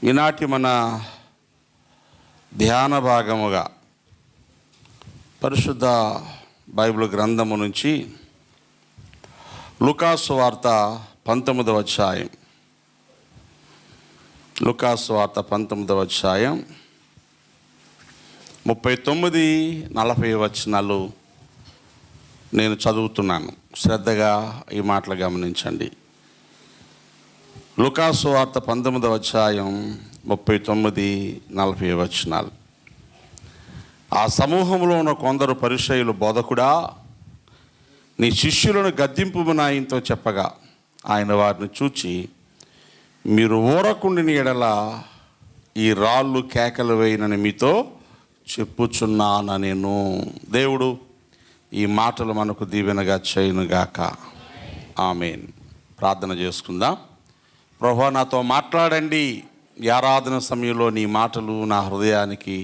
ఈనాటి మన ధ్యాన భాగముగా పరిశుద్ధ బైబిల్ గ్రంథము నుంచి లూకాసు వార్త 19వ అధ్యాయం. లూకాసు వార్త 19వ అధ్యాయం 39-40 వచనాలు నేను చదువుతున్నాను. శ్రద్ధగా ఈ మాటలు గమనించండి. లూకాసు వార్త 19వ అధ్యాయం 39-40 వచనాలు. ఆ సమూహంలో ఉన్న కొందరు పరిసయ్యులు, బోధకుడా, నీ శిష్యులను గద్దింపుమని ఆయనతో చెప్పగా, ఆయన వారిని చూచి, మీరు ఊరకుండిన ఎడల ఈ రాళ్ళు కేకలు వేయనని మీతో చెప్పుచున్నాను నేను. దేవుడు ఈ మాటలు మనకు దీవెనగా చేయునుగాక. ఆమేన్. ప్రార్థన చేసుకుందాం. ప్రభువా, నాతో మాట్లాడండి. ఈ ఆరాధన సమయంలో నీ మాటలు నా హృదయానికి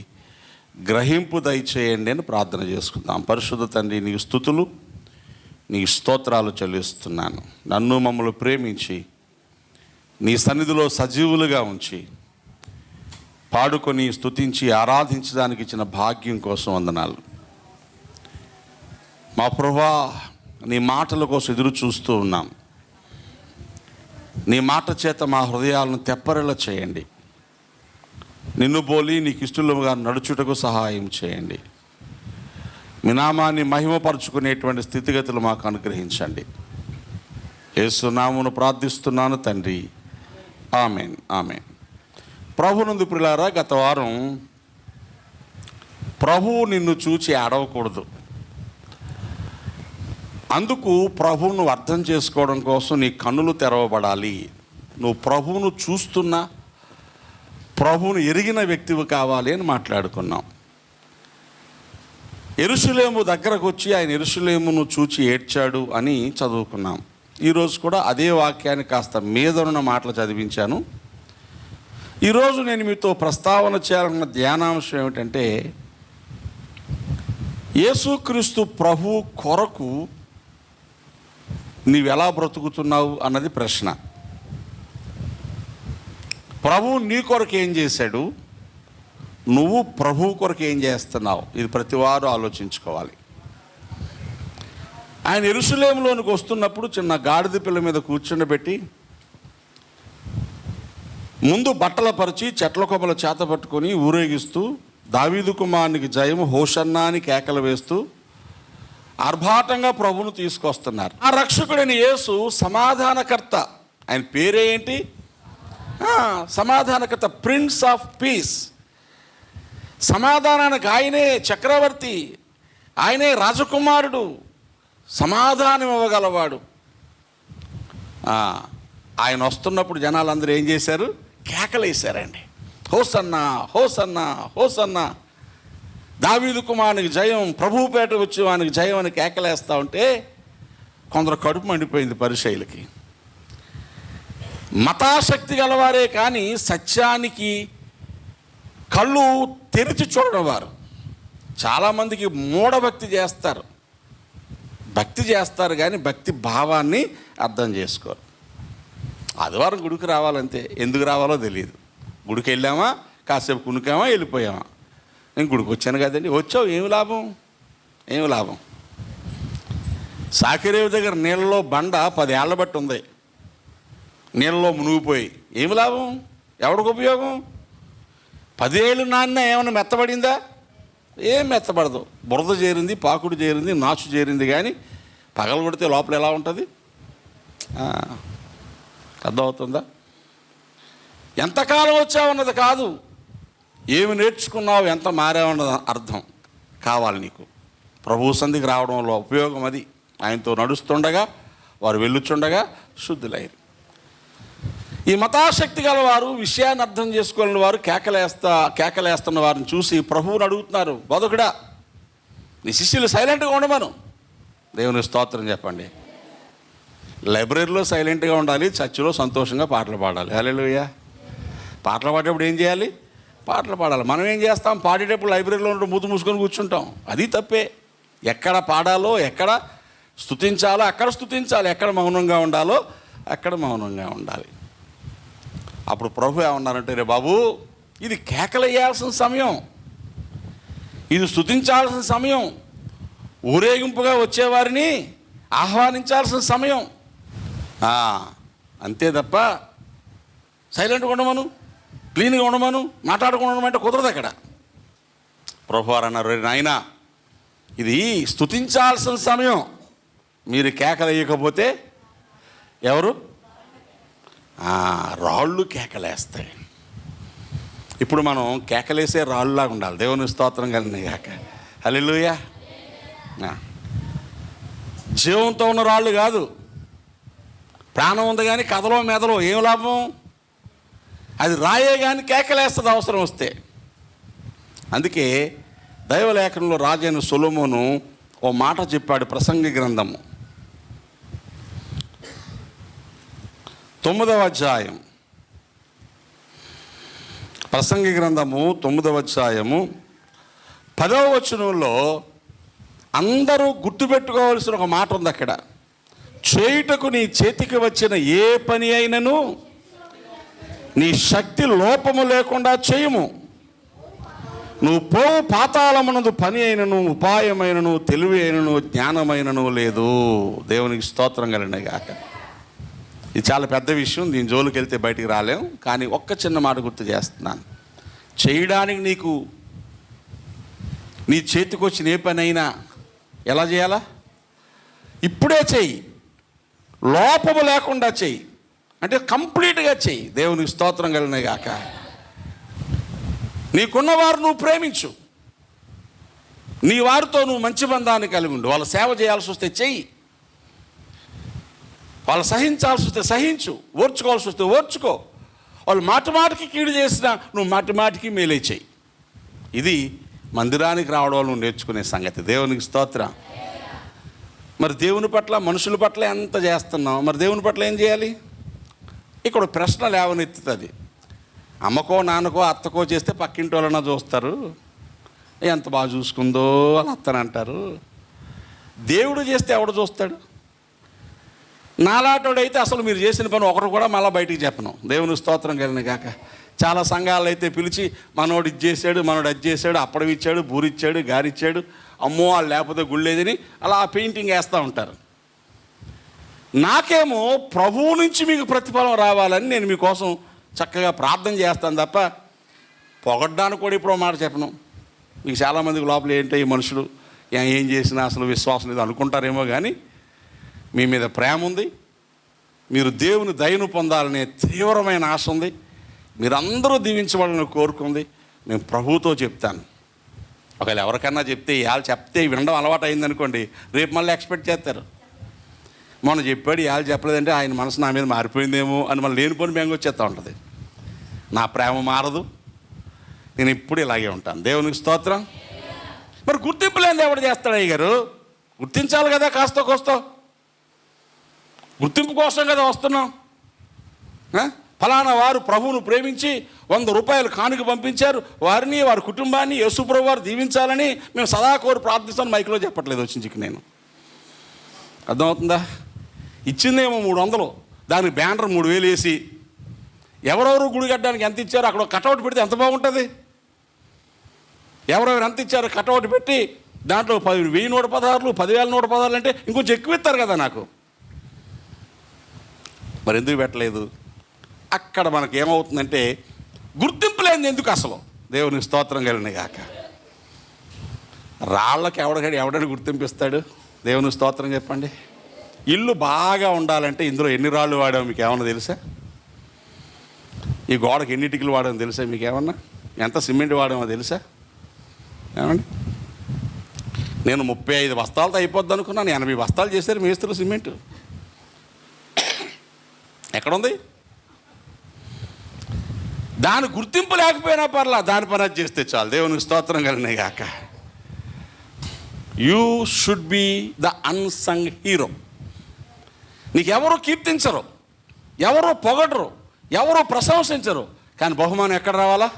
గ్రహింపు దయచేయండి అని ప్రార్థన చేసుకుందాం. పరిశుద్ధ తండ్రి, నీకు స్తుతులు, నీకు స్తోత్రాలు చెల్లిస్తున్నాను. నన్ను మమ్మల్ని ప్రేమించి నీ సన్నిధిలో సజీవులుగా ఉంచి పాడుకొని స్తుతించి ఆరాధించడానికి ఇచ్చిన భాగ్యం కోసం వందనాలు. మా ప్రభువా, నీ మాటల కోసం ఎదురు చూస్తూ ఉన్నాం. నీ మాట చేత మా హృదయాలను తెప్పరిలా చేయండి. నిన్ను పోలి నీకు ఇష్టలుగా నడుచుటకు సహాయం చేయండి. మీ నామాన్ని మహిమపరుచుకునేటువంటి స్థితిగతులు మాకు అనుగ్రహించండి. యేసు నామమున ప్రార్థిస్తున్నాను తండ్రి. ఆమేన్, ఆమేన్. ప్రభునందు ప్రియులారా, గత వారం ప్రభువు నిన్ను చూచి ఏడవకూడదు, అందుకు ప్రభువును అర్థం చేసుకోవడం కోసం నీ కన్నులు తెరవబడాలి, నువ్వు ప్రభువును చూస్తున్నా ప్రభువును ఎరిగిన వ్యక్తివి కావాలి అని మాట్లాడుకున్నాం. యెరూషలేము దగ్గరకు వచ్చి ఆయన యెరూషలేమును చూచి ఏడ్చాడు అని చదువుకున్నాం. ఈరోజు కూడా అదే వాక్యాన్ని కాస్త మీదనున్న మాటలు చదివించాను. ఈరోజు నేను మీతో ప్రస్తావన చేయాలన్న ధ్యానాంశం ఏమిటంటే, యేసుక్రీస్తు ప్రభు కొరకు నీవెలా బ్రతుకుతున్నావు అన్నది ప్రశ్న. ప్రభువు నీ కొరకు ఏం చేశాడు, నువ్వు ప్రభువు కొరకు ఏం చేస్తున్నావు, ఇది ప్రతివారు ఆలోచించుకోవాలి. ఆయన యెరూషలేములోనికి వస్తున్నప్పుడు చిన్న గాడిద పిల్ల మీద కూర్చుండబెట్టి ముందు బట్టల పరిచి చెట్ల కొమ్మల చేత పట్టుకొని ఊరేగిస్తూ దావీదు కుమారునికి జయము హోషన్నా అని కేకలు వేస్తూ ఆర్భాటంగా ప్రభువును తీసుకొస్తున్నారు. ఆ రక్షకుడైన యేసు సమాధానకర్త. ఆయన పేరే ఏంటి? సమాధానకర్త, ప్రిన్స్ ఆఫ్ పీస్. సమాధానానికి ఆయనే చక్రవర్తి, ఆయనే రాజకుమారుడు, సమాధానం ఇవ్వగలవాడు. ఆయన వస్తున్నప్పుడు జనాలందరూ ఏం చేశారు? కేకలేశారండి. హోసన్నా, హోసన్నా, హోసన్నా, దావీదు కుమారునికి జయం, ప్రభువుపేట వచ్చి వానికి జయం అని కేకలేస్తూ ఉంటే కొందరు కడుపు మండిపోయింది పరిసయ్యులకి. మతాశక్తి గలవారే కానీ సత్యానికి కళ్ళు తెరిచి చూడడం వారు. చాలామందికి మూఢభక్తి చేస్తారు, భక్తి చేస్తారు కానీ భక్తి భావాన్ని అర్థం చేసుకోరు. ఆదివారం గుడికి రావాలంతే, ఎందుకు రావాలో తెలియదు. గుడికి వెళ్ళామా, కాసేపు కునుకామా, వెళ్ళిపోయామా. నేను గుడికి వచ్చాను కదండి. వచ్చావు, ఏమి లాభం, ఏమి లాభం? సాకిరేవు దగ్గర నీళ్ళలో బండ 10 ఏళ్ల బట్టి ఉంది, నీళ్ళలో మునిగిపోయి ఏమి లాభం? ఎవడికి ఉపయోగం? 10 ఏళ్ళు నాన్న ఏమైనా మెత్తబడిందా? ఏం మెత్తబడదు. బురద చేరింది, పాకుడు చేరింది, నాచు చేరింది, కానీ పగలు కొడితే లోపల ఎలా ఉంటుంది? అర్థమవుతుందా? ఎంతకాలం వచ్చావన్నది కాదు, ఏమి నేర్చుకున్నావు, ఎంత మారావన్నది అర్థం కావాలి నీకు. ప్రభు సంధికి రావడంలో ఉపయోగం అది. ఆయనతో నడుస్తుండగా వారు వెళ్ళుచుండగా శుద్ధులైరు. ఈ మతాశక్తి గల వారు, విషయాన్ని అర్థం చేసుకోలేని వారు కేకలేస్తున్న వారిని చూసి ప్రభువుని అడుగుతున్నారు, బోధకుడా, నీ శిష్యులు సైలెంట్గా ఉండమను. దేవుని స్తోత్రం చెప్పండి. లైబ్రరీలో సైలెంట్గా ఉండాలి, చర్చిలో సంతోషంగా పాటలు పాడాలి. హల్లెలూయా. పాటలు పాడేటప్పుడు ఏం చేయాలి? పాటలు పాడాలి. మనం ఏం చేస్తాం? పాడేటప్పుడు లైబ్రరీలో ఉంటే మూత మూసుకొని కూర్చుంటాం. అది తప్పే. ఎక్కడ పాడాలో, ఎక్కడ స్తుతించాలో అక్కడ స్తుతించాలి, ఎక్కడ మౌనంగా ఉండాలో అక్కడ మౌనంగా ఉండాలి. అప్పుడు ప్రభు ఏమన్నారంటే, రే బాబు, ఇది కేకలేయాల్సిన సమయం, ఇది స్తుతించాల్సిన సమయం, ఊరేగింపుగా వచ్చేవారిని ఆహ్వానించాల్సిన సమయం. అంతే తప్ప సైలెంట్గా ఉండమను, క్లీన్గా ఉండమను, మాట్లాడకుండా ఉండమంటే కుదరదు అక్కడ. ప్రభు వారు అన్నారు, నాయనా, ఇది స్తుతించాల్సిన సమయం, మీరు కేకలేయకపోతే ఎవరు? రాళ్ళు కేకలేస్తాయి. ఇప్పుడు మనం కేకలేసే రాళ్ళలాగా ఉండాలి. దేవుని స్తోత్రం కలిగిన గాక. హల్లెలూయా. జీవంతో ఉన్న రాళ్ళు కాదు, ప్రాణం ఉంది కానీ కథలో మెదలో ఏం లాభం? అది రాయే కానీ కేకలేస్తుంది అవసరం వస్తే. అందుకే దైవలేఖనంలో రాజైన సొలొమోను ఓ మాట చెప్పాడు. ప్రసంగి గ్రంథము 9వ అధ్యాయం, ప్రసంగి గ్రంథము 9వ అధ్యాయము 10వ వచనంలో అందరూ గుర్తుపెట్టుకోవాల్సిన ఒక మాట ఉంది అక్కడ. చేయుటకు నీ చేతికి వచ్చిన ఏ పని అయినను నీ శక్తి లోపము లేకుండా చేయుము. నువ్వు పోవు పాతాళమునందు పని అయినను, ఉపాయమైనను, తెలివి అయినను, జ్ఞానమైనను లేదు. దేవునికి స్తోత్రం కలిగిన గాక. ఇది చాలా పెద్ద విషయం, దీని జోలికి వెళ్తే బయటికి రాలేం. కానీ ఒక్క చిన్న మాట గుర్తు చేస్తున్నాను. చేయడానికి నీకు నీ చేతికి వచ్చిన ఏ పని అయినా ఎలా చేయాలా? ఇప్పుడే చెయ్యి, లోపము లేకుండా చెయ్యి, అంటే కంప్లీట్గా చెయ్యి. దేవునికి స్తోత్రం కలిగిన గాక. నీకున్నవారు నువ్వు ప్రేమించు, నీ వారితో నువ్వు మంచి బంధాన్ని కలిగి ఉండు. వాళ్ళ సేవ చేయాల్సి వస్తే చెయ్యి, వాళ్ళు సహించాల్సి వస్తే సహించు, ఓర్చుకోవాల్సి వస్తే ఓర్చుకో. వాళ్ళు మాటి మాటికి కీడు చేసినా నువ్వు మాటి మాటికి మేలే చెయ్యి. ఇది మందిరానికి రావడం నువ్వు నేర్చుకునే సంగతి. దేవునికి స్తోత్రం. మరి దేవుని పట్ల, మనుషుల పట్ల ఎంత చేస్తున్నావు, మరి దేవుని పట్ల ఏం చేయాలి? ఇక్కడ ప్రశ్న లేవనెత్తుతుంది. అమ్మకో నాన్నకో అత్తకో చేస్తే పక్కింటి వాళ్ళన్నా చూస్తారు, ఎంత బాగా చూసుకుందో అని అత్తనంటారు. దేవుడు చేస్తే ఎవడు చూస్తాడు? నాలాటోడైతే అసలు మీరు చేసిన పని ఒకరు కూడా మళ్ళీ బయటికి చెప్పను. దేవుని స్తోత్రం కలిగిన కాక. చాలా సంఘాలు అయితే పిలిచి మనోడు ఇది చేశాడు, మనోడు అది చేశాడు, అప్పడం ఇచ్చాడు, బూరిచ్చాడు, గారిచ్చాడు, అమ్మో వాళ్ళు లేకపోతే గుళ్ళేదని అలా పెయింటింగ్ వేస్తూ ఉంటారు. నాకేమో ప్రభువు నుంచి మీకు ప్రతిఫలం రావాలని నేను మీకోసం చక్కగా ప్రార్థన చేస్తాను తప్ప పొగడ్డానికి కూడా ఇప్పుడు మాట చెప్పను. మీకు చాలామందికి లోపల ఏంటో ఈ మనుషులు ఏం చేసినా అసలు విశ్వాసం లేదు అనుకుంటారేమో, కానీ మీ మీద ప్రేమ ఉంది, మీరు దేవుని దయను పొందాలనే తీవ్రమైన ఆశ ఉంది, మీరందరూ దీవించబడాలని కోరుకుంది. నేను ప్రభువుతో చెప్తాను. ఒకవేళ ఎవరికన్నా చెప్తే ఇవాళ చెప్తే వినడం అలవాటు అయిందనుకోండి, రేపు మళ్ళీ ఎక్స్పెక్ట్ చేస్తారు. మొన్న చెప్పాడు ఇవాళ చెప్పలేదంటే ఆయన మనసు నా మీద మారిపోయిందేమో అని మళ్ళీ లేనిపోని బెంగ వచ్చేస్తూ ఉంటుంది. నా ప్రేమ మారదు, నేను ఇప్పుడు ఇలాగే ఉంటాను. దేవునికి స్తోత్రం. మరి గుర్తింపు లేని ఎవడు చేస్తాడు? అయ్య గారు గుర్తించాలి కదా, కాస్త కోస్తో గుర్తింపు కోసం కదా వస్తున్నాం. ఫలానా వారు ప్రభువును ప్రేమించి 100 రూపాయలు కానుక పంపించారు, వారిని వారి కుటుంబాన్ని యేసుప్రభు వారు దీవించాలని మేము సదాకోరు ప్రార్థిస్తాను. మైక్లో చెప్పట్లేదు వచ్చించికి నేను. అర్థమవుతుందా? ఇచ్చిందేమో 300, దానికి బ్యానర్ 3000 వేసి ఎవరెవరు గుడి కట్టడానికి ఎంత ఇచ్చారో అక్కడ కటౌట్ పెడితే ఎంత బాగుంటుంది. ఎవరెవరు ఎంత ఇచ్చారో కటౌట్ పెట్టి దాంట్లో 1000 నోటు పదార్లు, 10,000 నోటు పదార్లు అంటే ఇంకొంచెం ఎక్కువ ఇస్తారు కదా నాకు. మరి ఎందుకు పెట్టలేదు? అక్కడ మనకు ఏమవుతుందంటే గుర్తింపు లేనిది ఎందుకు అసలు. దేవునికి స్తోత్రం కలిగిన గాక. రాళ్ళకి ఎవడని గుర్తింపిస్తాడు? దేవునికి స్తోత్రం చెప్పండి. ఇల్లు బాగా ఉండాలంటే ఇందులో ఎన్ని రాళ్ళు వాడామో మీకు ఏమన్నా తెలుసా? ఈ గోడకి ఎన్ని ఇటుకలు వాడామో తెలుసా మీకు ఏమన్నా? ఎంత సిమెంట్ వాడామో తెలుసా? ఏమండి, నేను 35 బస్తాలతో అయిపోద్ది అనుకున్నాను, 80 బస్తాలు చేశారు మేస్త్రులు సిమెంటు. ఎక్కడుంది? దాని గుర్తింపు లేకపోయినా పర్లా, దాని పని అది చేస్తే చాలు. దేవునికి స్తోత్రం కలిగిన గాక. You should be the unsung hero. నీకెవరు కీర్తించరు, ఎవరు పొగడరు, ఎవరు ప్రశంసించరు, కానీ బహుమానం ఎక్కడ రావాలా?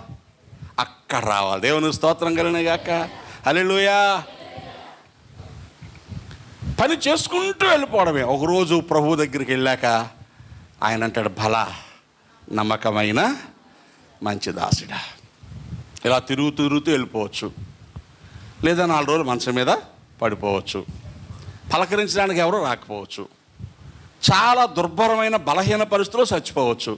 అక్కడ రావాలి. దేవునికి స్తోత్రం కలిగిన గాక. హల్లెలూయా. పని చేసుకుంటూ వెళ్ళిపోవడమే. ఒకరోజు ప్రభు దగ్గరికి వెళ్ళాక ఆయన అంటాడు, భలా నమ్మకమైన మంచి దాసుడా. ఇలా తిరుగుతూ వెళ్ళిపోవచ్చు, లేదా 4 రోజులు మంచం మీద పడిపోవచ్చు, పలకరించడానికి ఎవరో రాకపోవచ్చు, చాలా దుర్భరమైన బలహీన పరిస్థితుల్లో చచ్చిపోవచ్చు.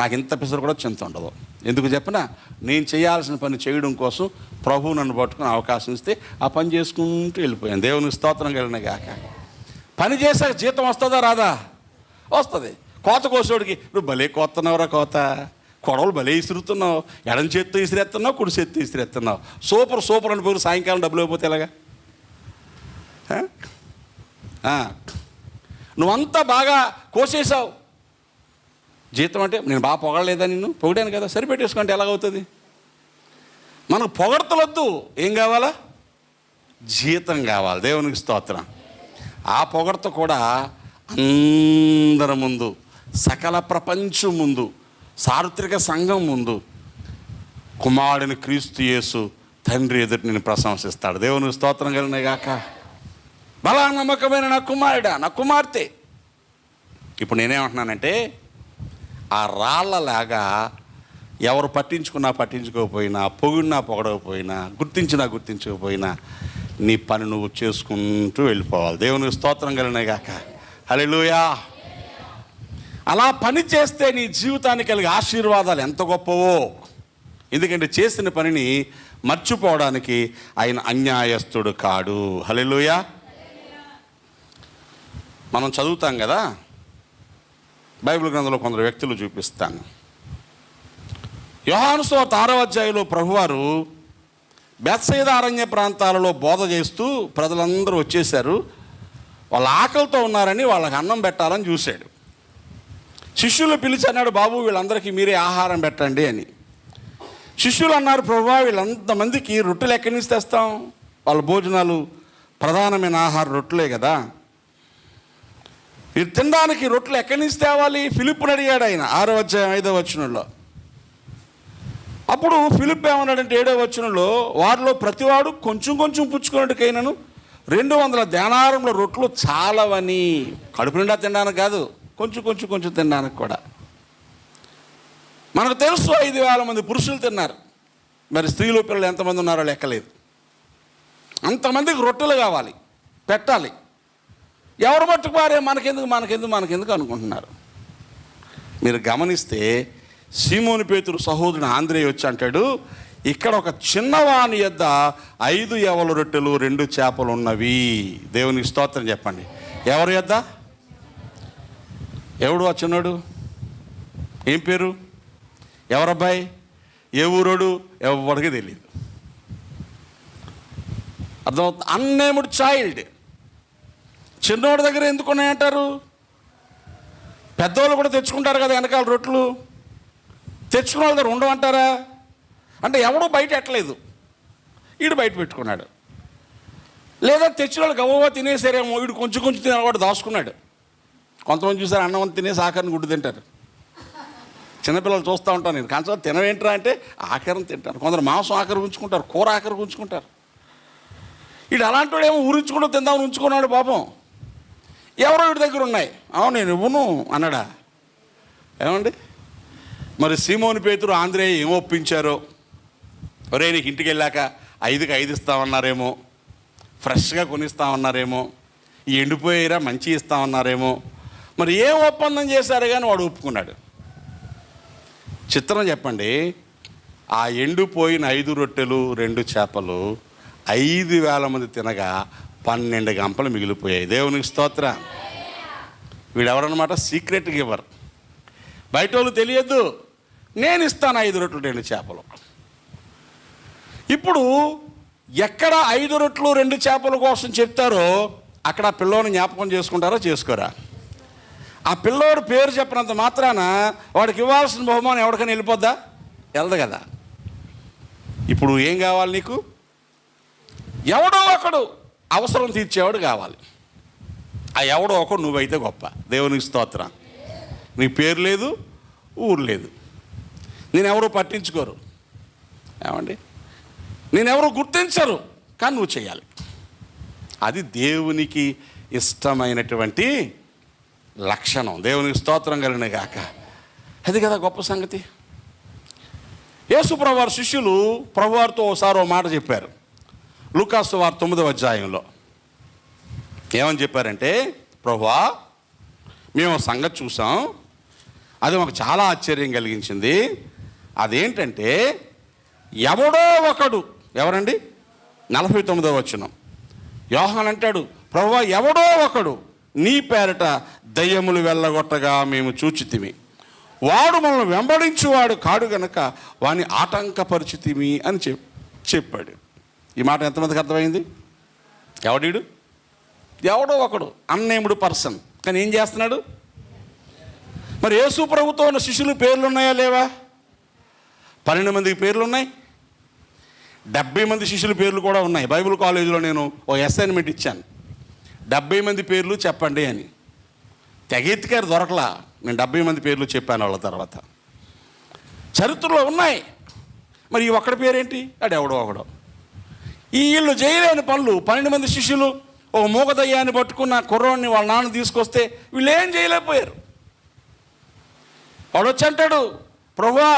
నాకు ఇంత పిసరు కూడా చింత ఉండదు. ఎందుకు చెప్పినా, నేను చేయాల్సిన పని చేయడం కోసం ప్రభువు నన్ను పట్టుకుని అవకాశం ఇస్తే ఆ పని చేసుకుంటూ వెళ్ళిపోయాను. దేవునికి స్తోత్రం కలిగిన గాక. పని చేశాక జీతం వస్తుందా రాదా? వస్తుంది. కోత కోసేవాడికి నువ్వు భలే కోస్తున్నావురా కోత, కొడవలు భలే ఇసురుతున్నావు, ఎడం చేత్తో ఇసిరేస్తున్నావు, కుడి చేత్తో ఇసిరేస్తున్నావు, సూపర్ అని పోయి సాయంకాలం డబ్బులు అయిపోతే ఎలాగా? నువ్వంతా బాగా కోసేసావు, జీతం అంటే నేను బాగా పొగడలేదా, నిన్ను పొగిడాను కదా, సరిపెట్టేసుకుంటే ఎలాగవుతుంది? మనకు పొగడతలొద్దు, ఏం కావాలా? జీతం కావాలి. దేవునికి స్తోత్రం. ఆ పొగడత కూడా అందరి ముందు, సకల ప్రపంచం ముందు, సార్వత్రిక సంఘం ముందు, కుమారుడిని క్రీస్తు యేసు తండ్రి ఎదుటి నేను ప్రశంసిస్తాడు. దేవునికి స్తోత్రం కలిగిన గాక. బలా నమ్మకమైన నా కుమారుడా, నా కుమార్తె. ఇప్పుడు నేనేమంటున్నానంటే, ఆ రాళ్ళలాగా ఎవరు పట్టించుకోకపోయినా, పొగడకపోయినా, గుర్తించకపోయినా నీ పని నువ్వు చేసుకుంటూ వెళ్ళిపోవాలి. దేవునికి స్తోత్రం కలిగిన గాక. హల్లెలూయా. అలా పని చేస్తే నీ జీవితానికి కలిగే ఆశీర్వాదాలు ఎంత గొప్పవో. ఎందుకంటే చేసిన పనిని మర్చిపోవడానికి ఆయన అన్యాయస్తుడు కాడు. హల్లెలూయా. మనం చదువుతాం కదా, బైబిల్ గ్రంథంలో కొందరు వ్యక్తులు చూపిస్తాను. యోహాను సువార్త 6వ అధ్యాయంలో ప్రభువారు బెత్సయిదా అరణ్య ప్రాంతాలలో బోధ చేస్తూ ప్రజలందరూ వచ్చేసారు. వాళ్ళ ఆకలితో ఉన్నారని వాళ్ళకి అన్నం పెట్టాలని చూశాడు. శిష్యులు పిలిచి అన్నాడు, బాబు వీళ్ళందరికీ మీరే ఆహారం పెట్టండి అని. శిష్యులు అన్నారు, ప్రభువా వీళ్ళంతమందికి రొట్టెలు ఎక్కడి నుంచి తెస్తాం? వాళ్ళ భోజనాలు ప్రధానమైన ఆహారం రొట్టెలే కదా, మీరు తినడానికి రొట్టెలు ఎక్కడి నుంచి తేవాలి? ఫిలిప్పుని అడిగాడు ఆయన 6వ అధ్యాయం 5వ వచనంలో. అప్పుడు ఫిలిప్ ఏమన్నాడంటే 7వ వచనంలో, వారిలో ప్రతివాడు కొంచెం పుచ్చుకున్నట్టుకైనాను 200 దేనారంలో రొట్టెలు చాలవని. కడుపు నిండా తినడానికి కాదు, కొంచెం తినడానికి కూడా. మనకు తెలుసు 5,000 మంది పురుషులు తిన్నారు, మరి స్త్రీలు పిల్లలు ఎంతమంది ఉన్నారో లెక్కలేదు. అంతమందికి రొట్టెలు కావాలి, పెట్టాలి. ఎవరు మట్టుకు వారే మనకెందుకు అనుకుంటున్నారు. మీరు గమనిస్తే సీమోను పేతురు సహోదరుడు ఆంద్రేయ వచ్చి అంటాడు, ఇక్కడ ఒక చిన్నవాని యొద్ద 5 యవల రొట్టెలు 2 చేపలు ఉన్నవి. దేవునికి స్తోత్రం చెప్పండి. ఎవరి యొద్ద? ఎవడు ఆ చిన్నోడు? ఏం పేరు? ఎవరబ్బాయి? ఏ ఊరోడు? ఎవరికి తెలియదు. అర్థమవుతుంది. అన్నేముడు చైల్డ్. చిన్నోడి దగ్గర ఎందుకు ఉన్నాయంటారు? పెద్దవాళ్ళు కూడా తెచ్చుకుంటారు కదా వెనకాల రొట్టెలు, తెచ్చుకున్న వాళ్ళ దగ్గర ఉండవంటారా? అంటే ఎవడో బయట ఎట్టలేదు, వీడు బయట పెట్టుకున్నాడు. లేదా తెచ్చిన వాళ్ళు గవ్వ తినేసారేమో, వీడు కొంచెం తినవాడు దాచుకున్నాడు. కొంతమంది చూసారు, అన్నం తినేసి ఆఖరిని గుడ్డు తింటారు. చిన్నపిల్లలు చూస్తూ ఉంటాను నేను. కానీ తినవేంట్రా అంటే ఆఖరిని తింటారు. కొందరు మాంసం ఆఖరి ఉంచుకుంటారు, కూర ఆఖరికి ఉంచుకుంటారు. వీడు అలాంటి వాడు ఏమో ఊరించుకుంటూ తిందామని ఉంచుకున్నాడు పాపం. ఎవరో వీడి దగ్గర ఉన్నాయి, అవును నేను ఇవ్వను అన్నాడా? ఏమండి, మరి సీమోను పేతురు ఆంద్రేయ ఏం ఒప్పించారో. ఒరే నీకు ఇంటికి వెళ్ళాక 5కి 5 ఇస్తామన్నారేమో, ఫ్రెష్గా కొనిస్తామన్నారేమో, ఈ ఎండిపోయేరా మంచి ఇస్తామన్నారేమో. మరి ఏం ఒప్పందం చేశారు కానీ వాడు ఒప్పుకున్నాడు. చిత్రం చెప్పండి, ఆ ఎండిపోయిన 5 రొట్టెలు 2 చేపలు 5,000 మంది తినగా 12 గంపలు మిగిలిపోయాయి. దేవునికి స్తోత్రం. వీడెవరన్నమాట? Secret giver. బయట వాళ్ళు తెలియద్దు, నేను ఇస్తాను 5 రొట్టెలు 2 చేపలు. ఇప్పుడు ఎక్కడ 5 రొట్టెలు 2 చేపల కోసం చెప్తారో అక్కడ ఆ పిల్లోని జ్ఞాపకం చేసుకుంటారో చేసుకోరా? ఆ పిల్లోడు పేరు చెప్పినంత మాత్రాన వాడికి ఇవ్వాల్సిన బహుమానం ఎవరికైనా వెళ్ళిపోద్దా? వెళ్ళదు కదా. ఇప్పుడు ఏం కావాలి నీకు? ఎవడో ఒకడు అవసరం తీర్చేవాడు కావాలి. ఆ ఎవడో ఒకడు నువ్వైతే గొప్ప. దేవునికి స్తోత్రం. నీ పేరు లేదు, ఊరు లేదు, నేనెవరో పట్టించుకోరు, ఏమండి, నేనెవరో గుర్తించరు, కానీ నువ్వు చేయాలి. అది దేవునికి ఇష్టమైనటువంటి లక్షణం. దేవునికి స్తోత్రం కలిగిన గాక. అది కదా గొప్ప సంగతి. యేసు ప్రభువారి శిష్యులు ప్రభువారితో ఒకసారి ఓ మాట చెప్పారు. లూకాసు వార్త 9వ అధ్యాయంలో ఏమని చెప్పారంటే, ప్రభువా, మేము సంగతి చూసాం, అది మాకు చాలా ఆశ్చర్యం కలిగించింది. అదేంటంటే, ఎవడో ఒకడు, ఎవరండి? 49వ వచనం. యోహాను అంటాడు, ప్రభువా, ఎవడో ఒకడు నీ పేరట దయ్యములు వెళ్ళగొట్టగా మేము చూచితిమి. వాడు మనల్ని వెంబడించువాడు కాడు గనక వాడిని ఆటంకపరిచితిమి అని చెప్పాడు. ఈ మాట ఎంతమందికి అర్థమైంది? ఎవడీడు? ఎవడో ఒకడు, అన్నేముడు పర్సన్. కానీ ఏం చేస్తున్నాడు? మరి యేసు ప్రభుతో ఉన్న శిష్యులు పేర్లు ఉన్నాయా లేవా? 12 మందికి పేర్లు ఉన్నాయి. 70 మంది శిష్యుల పేర్లు కూడా ఉన్నాయి. బైబిల్ కాలేజీలో నేను ఓ అసైన్మెంట్ ఇచ్చాను, 70 మంది పేర్లు చెప్పండి అని. తెగెత్తికారు, దొరకలా. నేను 70 మంది పేర్లు చెప్పాను వాళ్ళ తర్వాత. చరిత్రలో ఉన్నాయి. మరి ఈ ఒక్కడి పేరేంటి? అది ఎవడో ఒకడో. ఈ వీళ్ళు చేయలేని పనులు 12 మంది శిష్యులు ఒక మూగదయ్యాన్ని పట్టుకున్న కుర్రోడిని వాళ్ళ నాన్న తీసుకొస్తే వీళ్ళు ఏం చేయలేకపోయారు. వాడు వచ్చి అంటాడు, ప్రభువా,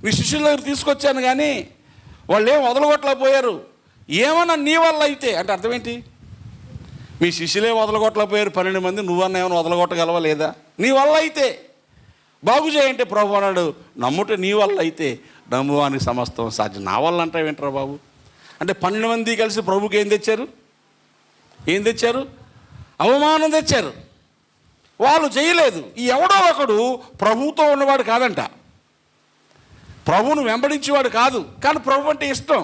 మీ శిష్యుల దగ్గర తీసుకొచ్చాను కానీ వాళ్ళు ఏం వదలగొట్టలేకపోయారు. ఏమన్నా నీ వల్ల అయితే అంటే అర్థం ఏంటి? మీ శిష్యులే వదలగొట్టలేకపోయారు 12 మంది, నువ్వన్నా ఏమైనా వదలగొట్టగలవా లేదా? నీ వల్ల అయితే బాగు చేయంటే ప్రభు అన్నాడు, నమ్ముట నీ వల్ల అయితే నమ్మువానికి సమస్తం సాధ్యం. నా వల్ల అంటే ఏంట్రా బాబు? అంటే 12 మంది కలిసి ప్రభుకి ఏం తెచ్చారు? అవమానం తెచ్చారు. వాళ్ళు చేయలేదు. ఈ ఎవడో ఒకడు ప్రభువుతో ఉన్నవాడు కాదంట, ప్రభువును వెంబడించేవాడు కాదు, కానీ ప్రభు అంటే ఇష్టం.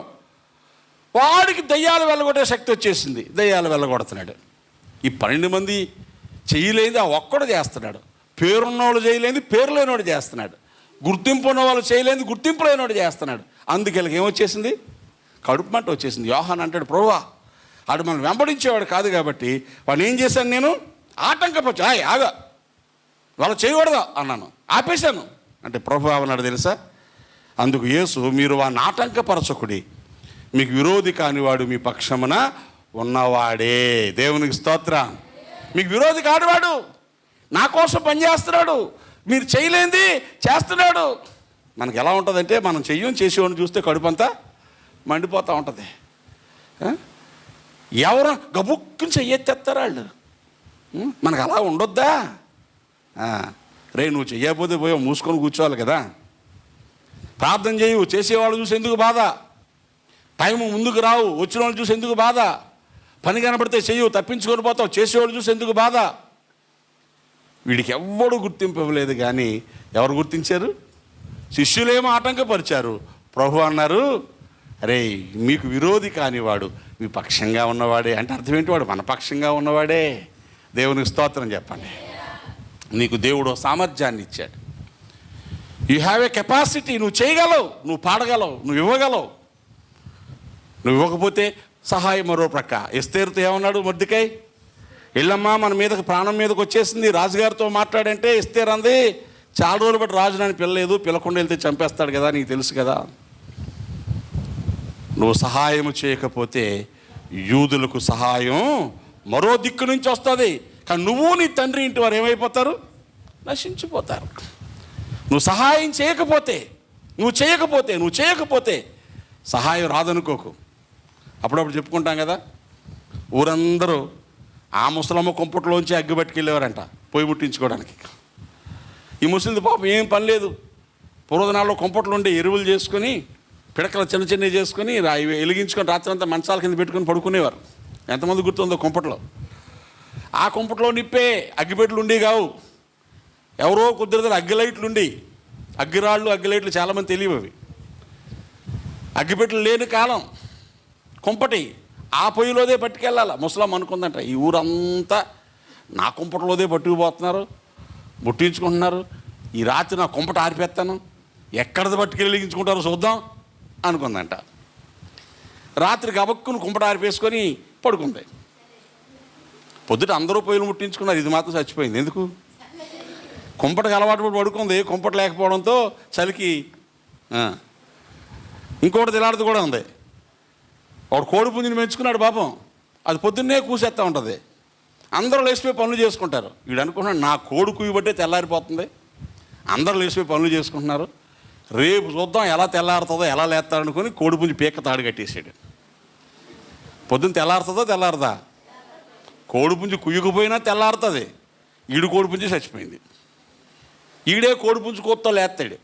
వాడికి దయ్యాలు వెళ్ళగొట్టే శక్తి వచ్చేసింది, దయ్యాలు వెళ్ళగొడుతున్నాడు. ఈ 12 మంది చేయలేనిది ఆ ఒక్కడు చేస్తున్నాడు. పేరున్నవాడు చేయలేనిది పేరు లేనివాడు చేస్తున్నాడు. గుర్తింపు ఉన్న వాళ్ళు చేయలేనిది గుర్తింపు లేనివాడు చేస్తున్నాడు. అందుకే ఏమొచ్చేసింది? కడుపు మంట వచ్చేసింది. యోహాను అంటాడు, ప్రభువా, ఆడు మనం వెంబడించేవాడు కాదు కాబట్టి వాడిని ఏం చేశాను? నేను ఆటంకపరచు. ఆగా, వాళ్ళు చేయకూడదా అన్నాను, ఆపేశాను అంటే ప్రభు అన్నాడు తెలుసా? అందుకు యేసు, మీరు వాడిని ఆటంకపరచకుడి, మీకు విరోధి కానివాడు మీ పక్షమున ఉన్నవాడే. దేవునికి స్తోత్రం. మీకు విరోధి కానివాడు నా కోసం పనిచేస్తున్నాడు, మీరు చేయలేంది చేస్తున్నాడు. మనకు ఎలా ఉంటుందంటే, మనం చేసేవాడిని చూస్తే కడుపంతా మండిపోతూ ఉంటుంది. ఎవరు గబుక్కుని చెయ్యెత్తేస్తారు వాళ్ళు. మనకు అలా ఉండొద్దా? రే, నువ్వు చెయ్యకపోతే పోయి మూసుకొని కూర్చోవాలి కదా. ప్రార్థన చేయవు, చేసేవాళ్ళు చూసి ఎందుకు బాధ? టైము ముందుకు రావు, వచ్చిన వాళ్ళు చూసి ఎందుకు బాధ? పని కనబడితే చెయ్యవు, తప్పించుకొని పోతావు, చేసేవాళ్ళు చూసి ఎందుకు బాధ? వీడికి ఎవ్వడు గుర్తింపు ఇవ్వలేదు, కానీ ఎవరు గుర్తించారు? శిష్యులేమో ఆటంకపరిచారు. ప్రభు అన్నారు, అరే, మీకు విరోధి కానివాడు మీ పక్షంగా ఉన్నవాడే. అంటే అర్థం ఏంటి? వాడు మన పక్షంగా ఉన్నవాడే. దేవునికి స్తోత్రం చెప్పండి. నీకు దేవుడు సామర్థ్యాన్ని ఇచ్చాడు. You have a capacity. నువ్వు చేయగలవు, నువ్వు పాడగలవు, నువ్వు ఇవ్వగలవు. నువ్వు ఇవ్వకపోతే సహాయం మరో ప్రక్క. ఎస్తేరుతో ఏమన్నాడు మొర్దెకై? ఇళ్ళమ్మా, మన మీదకి ప్రాణం మీదకి వచ్చేసింది, రాజుగారితో మాట్లాడంటే ఎస్తేరు అంది, చాలా రోజులు బట్టి రాజు నన్ను పిల్లలేదు, పిల్లకుండా వెళ్తే చంపేస్తాడు కదా, నీకు తెలుసు కదా. నువ్వు సహాయం చేయకపోతే యూదులకు సహాయం మరో దిక్కు నుంచి వస్తుంది. కానీ నువ్వు నీ తండ్రి ఇంటి వారు ఏమైపోతారు? నశించిపోతారు. నువ్వు సహాయం చేయకపోతే, నువ్వు చేయకపోతే సహాయం రాదనుకోకు. అప్పుడప్పుడు చెప్పుకుంటాం కదా, ఊరందరూ ఆ ముసలమ్మ కొంపట్లోంచి అగ్గి పట్టుకెళ్ళేవారంట పొయ్యి ముట్టించుకోవడానికి. ఈ ముసలిది పాపం ఏం పని లేదు, పూర్వదినాల్లో కొంపట్లు ఉండే ఎరువులు చేసుకొని, పిడకలు చిన్నవి చేసుకొని వెలిగించుకొని రాత్రంతా మంచాల కింద పెట్టుకొని పడుకునేవారు. ఎంతమంది గుర్తుందో కొంపట్లో? ఆ కొంపట్లో నిప్పే, అగ్గిపెట్లు ఉండి కావు, ఎవరో కుదిరితే అగ్గిలైట్లు ఉండి, అగ్గిలైట్లు చాలామంది తెలియవు. అవి అగ్గిపెట్లు లేని కాలం కుంపటి, ఆ పొయ్యిలోదే పట్టుకెళ్ళాలి. ముసలం అనుకుందంట, ఈ ఊరంతా నా కుంపటిలోదే పట్టుకుపోతున్నారు, ముట్టించుకుంటున్నారు, ఈ రాత్రి నా కుంపట ఆరిపేస్తాను, ఎక్కడిది పట్టుకెళ్ళి వెలిగించుకుంటారో చూద్దాం అనుకుందంట. రాత్రి గబక్కును కుంపట ఆరిపేసుకొని పడుకుంది. పొద్దుట అందరూ పొయ్యిలు ముట్టించుకున్నారు, ఇది మాత్రం చచ్చిపోయింది. ఎందుకు? కుంపటకు అలవాటు పడి పడుకుంది. కుంపట లేకపోవడంతో చలికి ఇంకోటి తెలాడుతూ కూడా ఉంది. వాడు కోడి పుంజిని పెంచుకున్నాడు పాపం, అది పొద్దున్నే కూసేస్తూ ఉంటుంది. అందరూ లేచిపోయి పనులు చేసుకుంటారు. వీడు అనుకుంటున్నాడు, నా కోడి కుయ్యబట్టే తెల్లారిపోతుంది, అందరూ లేచిపోయి పనులు చేసుకుంటున్నారు. రేపు చూద్దాం ఎలా తెల్లారుతుందో, ఎలా లేస్తాడు అనుకుని కోడిపుంజి పీక తాడు కట్టేసాడు. పొద్దున్న తెల్లారుతుందో తెల్లారదా? కోడిపుంజి కుయ్యకపోయినా తెల్లారుతుంది. ఈడు కోడిపుంజి చచ్చిపోయింది. ఈడే కోడిపుంజి కోత్తో లేస్తాడు.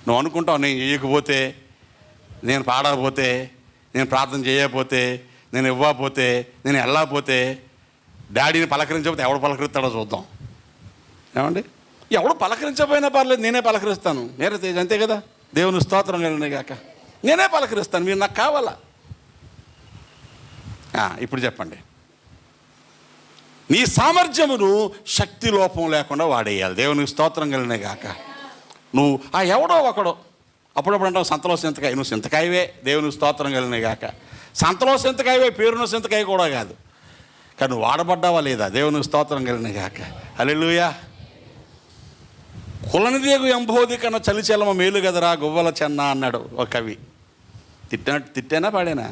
నువ్వు అనుకుంటావు, నేను చేయకపోతే, నేను పాడకపోతే, నేను ప్రార్థన చేయకపోతే, నేను ఇవ్వకపోతే, నేను వెళ్ళకపోతే, డాడీని పలకరించకపోతే ఎవడు పలకరిస్తాడో చూద్దాం. ఏమండి, ఎవడు పలకరించకపోయినా పర్లేదు, నేనే పలకరిస్తాను. నేనే తేజ్, అంతే కదా. దేవుని స్తోత్రం కలిగిన గాక. నేనే పలకరిస్తాను, మీరు నాకు కావాలా? ఇప్పుడు చెప్పండి, నీ సామర్థ్యమును శక్తి లోపం లేకుండా వాడేయాలి. దేవునికి స్తోత్రం కలిగిన గాక. నువ్వు ఎవడో ఒకడో అప్పుడప్పుడు అంటావు సంతలో సింతకాయ, నువ్వు సింతకాయవే. దేవునికి స్తోత్రం కలిగిన గాక. సంతలో సింతకాయవే, పేరున సింతకాయ కూడా కాదు, కానీ నువ్వు వాడబడ్డావా లేదా? దేవునికి స్తోత్రం కలిగిన గాక. హల్లెలూయా. కులనిదేగు ఎంబోది కన్నా చలిచలమ మేలు గదరా గువ్వల చెన్న అన్నాడు ఒక కవి. తిట్టానా పాడేనా?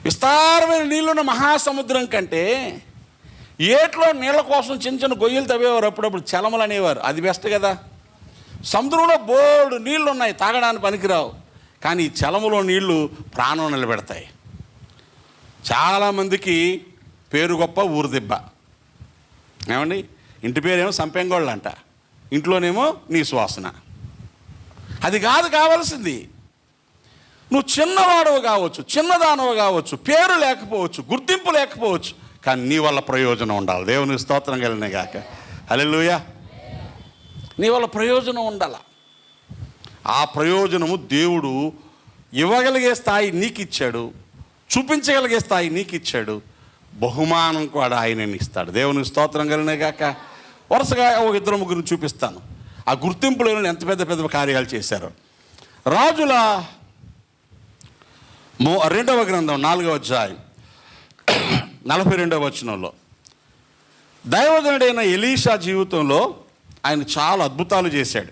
విస్తారమైన నీళ్ళున్న మహాసముద్రం కంటే ఏట్లో నీళ్ళ కోసం చిన్న చిన్న గొయ్యలు తవ్వేవారు, అప్పుడప్పుడు చలమలు అనేవారు. అది బెస్ట్ కదా. సముద్రంలో బోర్డు నీళ్లు ఉన్నాయి, తాగడానికి పనికిరావు, కానీ ఈ చలములో నీళ్లు ప్రాణం నిలబెడతాయి. చాలామందికి పేరు గొప్ప, ఊరు దిబ్బ. ఏమండి, ఇంటి పేరేమో సంపెంగోళ్ళు అంట, ఇంట్లోనేమో నీ సువాసన. అది కాదు కావాల్సింది. నువ్వు చిన్నవాడవు కావచ్చు, చిన్నదానవు కావచ్చు, పేరు లేకపోవచ్చు, గుర్తింపు లేకపోవచ్చు, కానీ నీ వల్ల ప్రయోజనం ఉండాలి. దేవుని స్తోత్రం కలిగిన గాక. హల్లెలూయా. నీ వల్ల ప్రయోజనం ఉండాల. ఆ ప్రయోజనము దేవుడు ఇవ్వగలిగే స్థాయి నీకు ఇచ్చాడు, చూపించగలిగే స్థాయి నీకు ఇచ్చాడు, బహుమానం కూడా ఆయన ఇస్తాడు. దేవుని స్తోత్రం కలిగిన గాక. వరుసగా ఒక ఇద్దరు ముగ్గురు చూపిస్తాను. ఆ గుర్తింపులో ఎంత పెద్ద పెద్ద కార్యాలు చేశారు. రాజుల 2వ గ్రంథం 4వ అధ్యాయం 42వ వచనంలో దైవజనుడైన ఎలీషా జీవితంలో ఆయన చాలా అద్భుతాలు చేశాడు.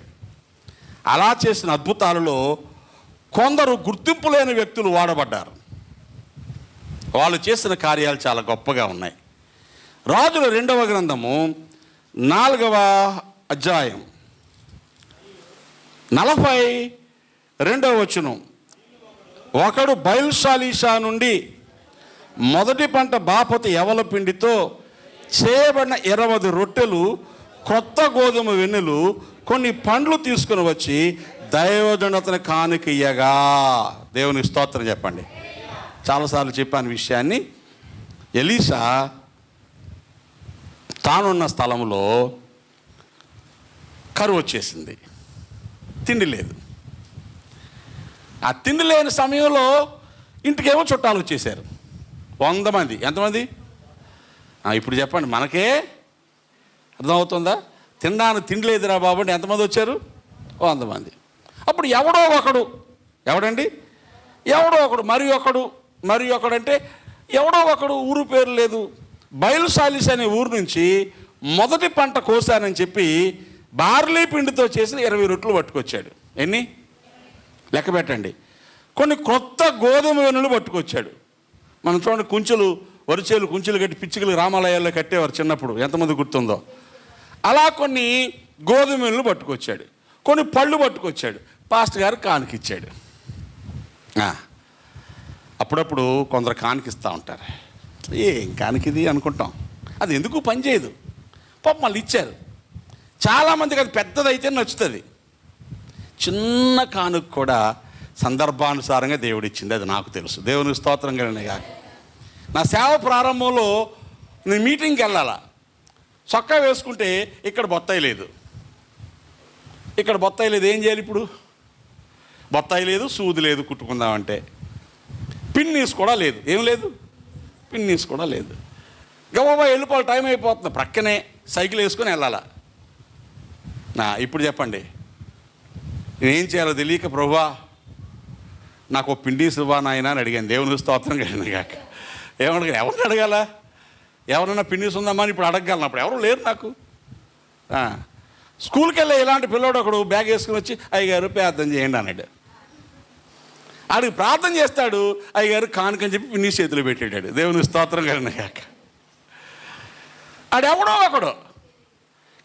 అలా చేసిన అద్భుతాలలో కొందరు గుర్తింపు లేని వ్యక్తులు వాడబడ్డారు. వాళ్ళు చేసిన కార్యాలు చాలా గొప్పగా ఉన్నాయి. రాజుల 2వ గ్రంథము 4వ అధ్యాయం 42వ వచనం. ఒకడు బయల్షాలీషా నుండి మొదటి పంట బాపతి యవల పిండితో చేయబడిన 20 రొట్టెలు, కొత్త గోధుమ వెన్నులు, కొన్ని పండ్లు తీసుకుని వచ్చి దైవజనుడు అతని కానుక ఇయ్యగా. దేవుని స్తోత్రం చెప్పండి. చాలాసార్లు చెప్పాను విషయాన్ని. ఎలీషా తానున్న స్థలంలో కరువు వచ్చేసింది, తిండి లేదు. ఆ తిండి లేని సమయంలో ఇంటికేమో చుట్టాలు వచ్చేసారు 100 మంది. ఎంతమంది? ఇప్పుడు చెప్పండి, మనకే అర్థమవుతుందా? తినడానికి తిండి లేదురా బాబు అంటే ఎంతమంది వచ్చారు? 100 మంది. అప్పుడు ఎవడో ఒకడు, ఎవడండి? ఎవడో ఒకడు, మరి ఒకడు అంటే ఎవడో ఒకడు, ఊరు పేరు లేదు, బయలుసాలిస్ అనే ఊరు నుంచి మొదటి పంట కోసానని చెప్పి బార్లీ పిండితో చేసిన 20 రొట్టెలు పట్టుకొచ్చాడు. ఎన్ని లెక్క పెట్టండి. కొన్ని కొత్త గోధుమ వెన్నులు పట్టుకొచ్చాడు. మనం చూడండి, వరిచేలు కుంచెలు కట్టి పిచ్చికలు రామాలయాల్లో కట్టేవారు చిన్నప్పుడు, ఎంతమంది గుర్తుందో. అలా కొన్ని గోధుమ వెన్నులు పట్టుకొచ్చాడు, కొన్ని పళ్ళు పట్టుకొచ్చాడు. పాస్టర్ గారు కానుకిచ్చాడు. అప్పుడప్పుడు కొందరు కానుకిస్తూ ఉంటారు. ఏం కానుకిది అనుకుంటాం, అది ఎందుకు పని చేయదు. పాపం మళ్ళీ ఇచ్చారు. చాలామందికి అది పెద్దదైతే నచ్చుతుంది. చిన్న కానుక కూడా సందర్భానుసారంగా దేవుడు ఇచ్చింది, అది నాకు తెలుసు. దేవుని స్తోత్రం కలిగిన గాక. నా సేవ ప్రారంభంలో నేను మీటింగ్కి వెళ్ళాలా, చొక్కా వేసుకుంటే ఇక్కడ బొత్తాయి లేదు, ఏం చేయాలి ఇప్పుడు? బొత్తాయి లేదు, సూది లేదు, కుట్టుకుందామంటే పిన్నీస్ కూడా లేదు. ఏం లేదు? పిన్నీస్ కూడా లేదు. గబగబా వెళ్ళిపోవాలి, టైం అయిపోతుంది. ప్రక్కనే సైకిల్ వేసుకొని వెళ్ళాలా. ఇప్పుడు చెప్పండి, నేనేం చేయాలో తెలియక, ప్రభువా నాకు ఓ పిండీస్ ఇవ్వా నాయనా అని అడిగాను. దేవుని స్తోత్రం కలిగిన గాక. ఎవరిని అడగాల? ఎవరన్నా పిండీస్ ఉందామా అని ఇప్పుడు అడగగలను. అప్పుడు ఎవరు లేరు నాకు. స్కూల్కి వెళ్ళే ఇలాంటి పిల్లోడు ఒకడు బ్యాగ్ వేసుకుని వచ్చి, అయ్యగారు ప్రార్థన చేయండి అన్నాడు. ఆడికి ప్రార్థన చేస్తాడు, అయ్యగారు కానుకని చెప్పి పిన్ని చేతిలో పెట్టాడు. దేవుని స్తోత్రం కలిగిన గాక. ఆడెవడో ఒకడు,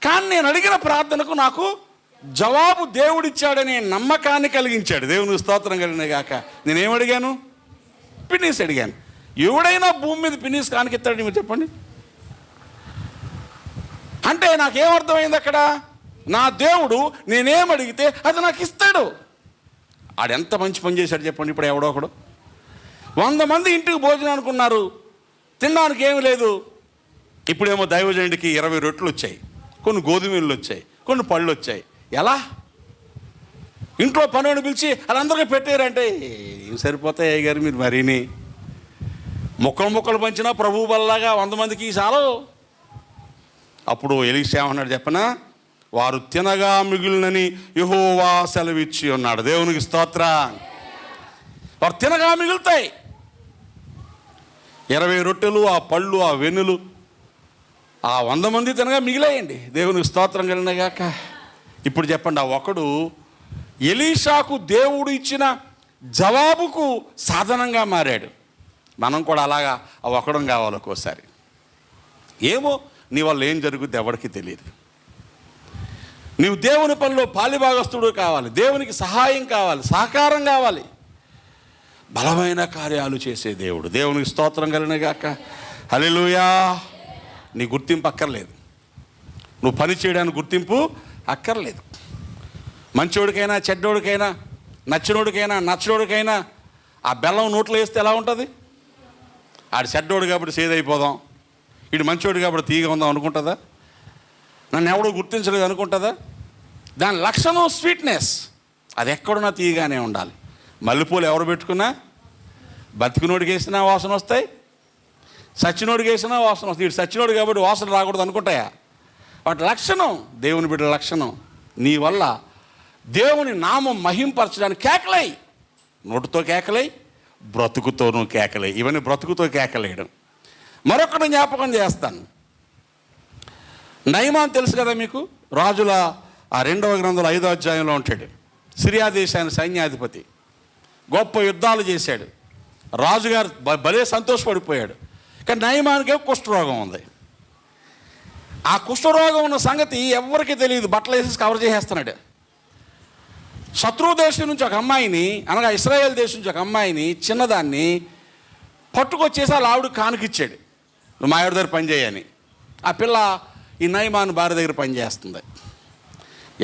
కానీ నేను అడిగిన ప్రార్థనకు నాకు జవాబు దేవుడిచ్చాడనే నమ్మకాన్ని కలిగించాడు. దేవునికి స్తోత్రం కలిగిన గాక. నేనేం అడిగాను? పిన్నీస్ అడిగాను. ఎవడైనా భూమి మీద పిన్నీస్ కానికిస్తాడు మీరు చెప్పండి? అంటే నాకేమర్థమైంది అక్కడ? నా దేవుడు నేనేం అడిగితే అది నాకు ఇస్తాడు. ఆడెంత మంచి పని చేశాడు చెప్పండి. ఇప్పుడు ఎవడో ఒకడు 100 మంది ఇంటికి భోజనానికి ఉన్నారు, తినడానికి ఏమి లేదు. ఇప్పుడేమో దైవజనుడికి 20 రొట్టెలు వచ్చాయి, కొన్ని గోధుమలు వచ్చాయి, కొన్ని పళ్ళు వచ్చాయి. ఎలా? ఇంట్లో పనుని పిలిచి వాళ్ళందరికీ పెట్టారంటే ఏం సరిపోతాయి అయ్య గారు మీరు మరీని? ముక్కలు పంచినా ప్రభు బల్లలాగా 100 మందికి చాలు. అప్పుడు ఎలీషా ఏమన్నాడు చెప్పనా? వారు తినగా మిగిలినని యెహోవా సెలవిచ్చి ఉన్నాడు. దేవునికి స్తోత్రం. వారు తినగా మిగులుతాయి. 20 రొట్టెలు, ఆ పళ్ళు, ఆ వెన్నులు, ఆ 100 మంది తినగా మిగిలాయండి. దేవునికి స్తోత్రం కలిగినగాక. ఇప్పుడు చెప్పండి, ఆ ఒకడు ఎలీషాకు దేవుడు ఇచ్చిన జవాబుకు సాధనంగా మారాడు. మనం కూడా అలాగా ఆ ఒకడం కావాలి ఒక్కోసారి. ఏమో నీ వల్ల ఏం జరుగుద్ది ఎవరికి తెలియదు. నీవు దేవుని పనిలో పాలిభాగస్తుడు కావాలి, దేవునికి సహాయం కావాలి, సహకారం కావాలి. బలమైన కార్యాలు చేసే దేవుడు. దేవునికి స్తోత్రం కలిగినగాక. హల్లెలూయా. నీ గుర్తింపు అక్కర్లేదు, నువ్వు పని చేయడానికి గుర్తింపు అక్కర్లేదు. మంచోడికైనా చెడ్డోడికైనా, నచ్చినోడికైనా నచ్చనోడికైనా ఆ బెల్లం నోట్లో వేస్తే ఎలా ఉంటుంది? ఆడు చెడ్డోడు కాబట్టి సేదైపోదాం, వీడు మంచోడు కాబట్టి తీగ ఉందాం అనుకుంటుందా? నన్ను ఎవడో గుర్తించలేదు అనుకుంటుందా? దాని లక్షణం స్వీట్నెస్. అది ఎక్కడున్నా తీయగానే ఉండాలి. మల్లెపూలు ఎవరు పెట్టుకున్నా బతికినోడికి వేసినా వాసన వస్తాయి, సచ్చినోడికి వేసినా వాసన వస్తాయి. వీడు సచ్చినోడు కాబట్టి వాసన రాకూడదు అనుకుంటాయా? వాటి లక్షణం దేవుని బిడ్డ లక్షణం. నీ వల్ల దేవుని నామం మహింపరచడానికి కేకలై, నోటితో కేకలై, బ్రతుకుతోనూ కేకలై. ఇవన్నీ బ్రతుకుతో కేకలేయడం. మరొకటి జ్ఞాపకం చేస్తాను. నయమాన్ తెలుసు కదా మీకు, రాజుల ఆ 2వ గ్రంథంలో 5వ అధ్యాయంలో ఉంటాడు. సిరియా దేశానికి సైన్యాధిపతి, గొప్ప యుద్ధాలు చేశాడు. రాజుగారు భలే సంతోషపడిపోయాడు. కానీ నయమానికే కుష్ఠరోగం ఉంది. ఆ కుష్ఠరోగం ఉన్న సంగతి ఎవరికి తెలియదు. బట్టలు వేసేసి కవర్ చేసేస్తున్నాడు. శత్రువు దేశం నుంచి ఒక అమ్మాయిని, అనగా ఇశ్రాయేల్ దేశం నుంచి ఒక అమ్మాయిని, చిన్నదాన్ని పట్టుకొచ్చేసి వాళ్ళ ఆవిడ కానుకిచ్చాడు, నువ్వు మా ఆవిడ దగ్గర పనిచేయని. ఆ పిల్ల ఈ నయమాను భార్య దగ్గర పనిచేస్తుంది.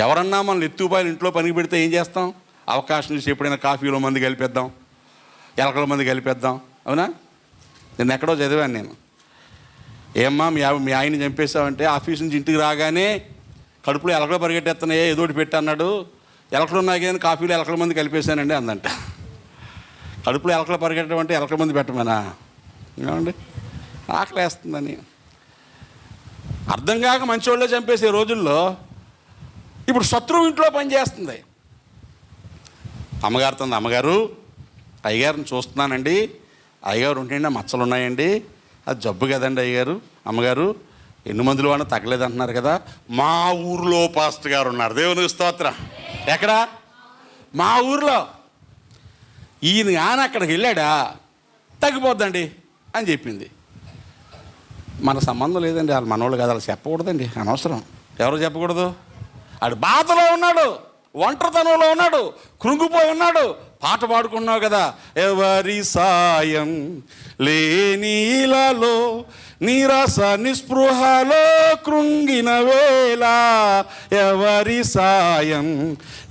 ఎవరన్నా మనం ఎత్తుపాయలు ఇంట్లో పనికి పెడితే ఏం చేస్తాం? అవకాశం చూసి ఎప్పుడైనా కాఫీలో మంది కలిపేద్దాం, ఎలకల మంది కలిపేద్దాం. అవునా? నేను ఎక్కడో చదివాను నేను. ఏమ్మా మీ ఆయన్ని చంపేశావంటే ఆఫీస్ నుంచి ఇంటికి రాగానే కడుపులో ఎలకలు పరిగెట్టేస్తున్నాయే, ఏదోటి పెట్టి అన్నాడు. ఎలకలు ఉన్నాయి కానీ కాఫీలో ఎలకల మంది కలిపేశానండి అందంట. కడుపులో ఎలకలు పరిగెట్టడం అంటే ఎలకల మంది పెట్టమనా? ఏమండి, ఆకలి వేస్తుందని అర్థం కాక మంచివాళ్ళే చంపేసే రోజుల్లో ఇప్పుడు శత్రువు ఇంట్లో పనిచేస్తుంది. అమ్మగారితో, అమ్మగారు అయ్యగారిని చూస్తున్నానండి, అయ్యగారు ఉంటేండి మచ్చలు ఉన్నాయండి, అది జబ్బు కదండి అయ్యగారు. అమ్మగారు ఎన్ని మందులు వాడినా తగ్గలేదంటున్నారు కదా. మా ఊరిలో పాస్టర్ గారు ఉన్నారు. దేవునికి స్తోత్రం. ఎక్కడ? మా ఊరిలో. ఈయన అక్కడికి వెళ్ళాడా, తగ్గిపోద్దండి అని చెప్పింది. మన సంబంధం లేదండి, వాళ్ళు మనోళ్ళు కాదు, వాళ్ళు చెప్పకూడదండి, అనవసరం. ఎవరు చెప్పకూడదు? ఆడు బాధలో ఉన్నాడు, ఒంటరితనంలో ఉన్నాడు, కృంగిపోయి ఉన్నాడు. పాట పాడుకున్నావు కదా, ఎవరి సాయం లేనిలలో నీరస నిస్పృహలో కృంగిన వేళ, ఎవరి సాయం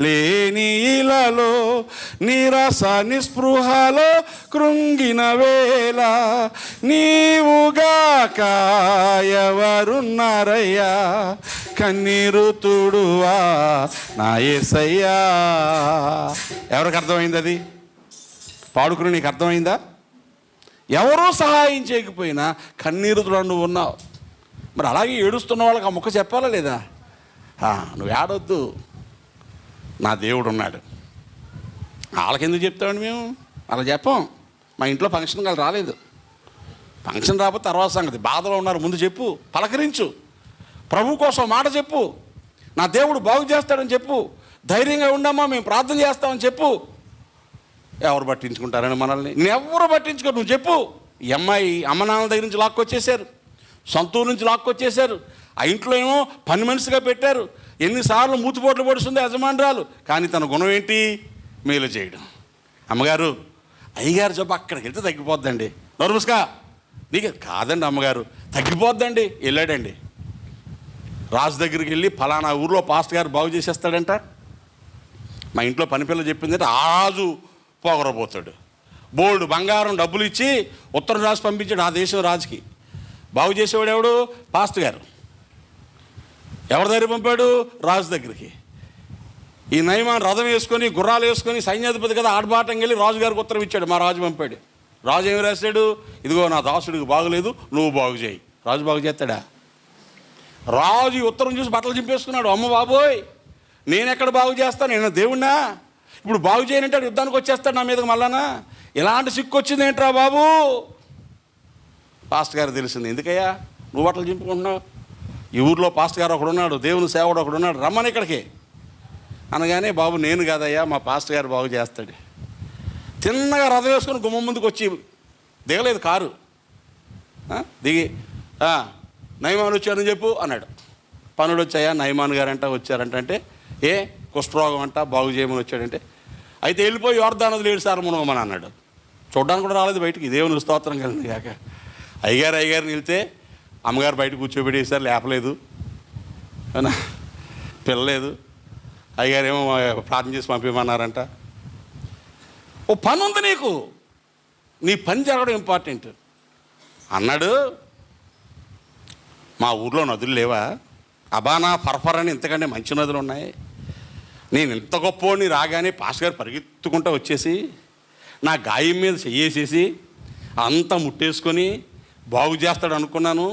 లేనిలలో నీరస నిస్పృహలో కృంగిన వేళ, నీవుగాక ఎవరున్నారయ్యా, కన్నీరు తుడువా నా యేసయ్యా. ఎవరికి అర్థమైంది అది? పాడుకుని నీకు అర్థమైందా? ఎవరూ సహాయం చేయకపోయినా కన్నీరుతో నువ్వు ఉన్నావు. మరి అలాగే ఏడుస్తున్న వాళ్ళకి ఆ ముక్క చెప్పాలా లేదా? నువ్వు ఏడొద్దు, నా దేవుడు ఉన్నాడు. వాళ్ళకెందుకు చెప్తామండి మేము? అలా చెప్పాం. మా ఇంట్లో ఫంక్షన్ వాళ్ళు రాలేదు, ఫంక్షన్ రాకపోతే తర్వాత సంగతి. బాధలో ఉన్నారు, ముందు చెప్పు, పలకరించు, ప్రభు కోసం మాట చెప్పు, నా దేవుడు బాగు చేస్తాడని చెప్పు, ధైర్యంగా ఉండమ్మా మేము ప్రార్థన చేస్తామని చెప్పు. ఎవరు పట్టించుకుంటారని మనల్ని? ఎవరు పట్టించుకో, నువ్వు చెప్పు. ఈ అమ్మాయి అమ్మ నాన్నల దగ్గర నుంచి లాక్కొచ్చేసారు, సొంతూరు నుంచి లాక్కొచ్చేసారు. ఆ ఇంట్లో ఏమో పని మనిషిగా పెట్టారు. ఎన్నిసార్లు మూతిపోట్లు పొడుస్తుంది యజమానురాలు, కానీ తన గుణం ఏంటి? మేలు చేయడం. అమ్మగారు, అయ్యగారు జబ్బు అక్కడికి వెళ్తే తగ్గిపోద్దండి. నోరుముసుగా నీకు కాదండి అమ్మగారు, తగ్గిపోద్దండి. వెళ్ళాడండి రాజు దగ్గరికి వెళ్ళి, ఫలానా ఊర్లో పాస్టర్ గారు బాగు చేసేస్తాడంట. మా ఇంట్లో పనిపిల్ల చెప్పిందంటే ఆ రాజు పోగరబోతాడు. బోల్డ్ బంగారం డబ్బులు ఇచ్చి ఉత్తరం రాసి పంపించాడు ఆ దేశం రాజుకి. బాగు చేసేవాడు ఎవడు? పాస్టర్ గారు. ఎవరి దగ్గర పంపాడు? రాజు దగ్గరికి. ఈ నయమాన్ రథం వేసుకొని గుర్రాలు వేసుకొని సైన్యాధిపతి కదా ఆడబాటం వెళ్ళి రాజుగారికి ఉత్తరం ఇచ్చాడు. మా రాజు పంపాడు. రాజు ఏమి రాశాడు? ఇదిగో నా దాసుడికి బాగులేదు, నువ్వు బాగు చేయి. రాజు బాగు చేస్తాడా? రాజు ఈ ఉత్తరం చూసి బట్టలు చింపేసుకున్నాడు. అమ్మ బాబోయ్, నేను ఎక్కడ బాగు చేస్తాను? నేను దేవుణ్ణా? ఇప్పుడు బాగు చేయనంటాడు, యుద్ధానికి వచ్చేస్తాడు నా మీదకి మళ్ళానా? ఇలాంటి సిక్కు వచ్చింది ఏంట్రా బాబు? పాస్టర్ గారు తెలిసింది. ఎందుకయ్యా నువ్వు బట్టలు చింపుకుంటున్నావు? ఈ ఊర్లో పాస్టర్ గారు ఒకడున్నాడు, దేవుని సేవకుడు ఒకడున్నాడు, రమ్మని ఇక్కడికి అనగానే, బాబు నేను కాదయ్యా, మా పాస్టర్ గారు బాగు చేస్తాడు. తిన్నగా రథం వేసుకొని గుమ్మం ముందుకు వచ్చి దిగలేదు కారు, దిగి నయమాను వచ్చారని చెప్పు అన్నాడు. పనుడు వచ్చాయా? నయమాన్ గారంట వచ్చారంటే, ఏ కుష్ఠరోగం అంట, బాగు చేయమని వచ్చాడంటే, అయితే వెళ్ళిపోయి యోర్దాను నదిలో 7 సార్లు మునగమని అన్నాడు. చూడ్డానికి కూడా రాలేదు బయటికి. దేవుని స్తోత్రం కలిగింది కాక. అయ్యగారిని వెళ్తే అమ్మగారు బయట కూర్చోబెట్టేసారు, లేపలేదు, పిల్లలేదు. అయ్యగారు ఏమో ప్రార్థన చేసి పంపించమన్నారంట. ఓ పని ఉంది నీకు, నీ పని జరగడం ఇంపార్టెంట్ అన్నాడు. మా ఊర్లో నదులు లేవా? అబానా, ఫర్ఫర్ అని ఇంతకంటే మంచి నదులు ఉన్నాయి. నేను ఇంత గొప్పని రాగానే పాస్ గారు పరిగెత్తుకుంటూ వచ్చేసి నా గాయం మీద చెయ్యేసేసి అంతా ముట్టేసుకొని బాగు చేస్తాడు అనుకున్నాను.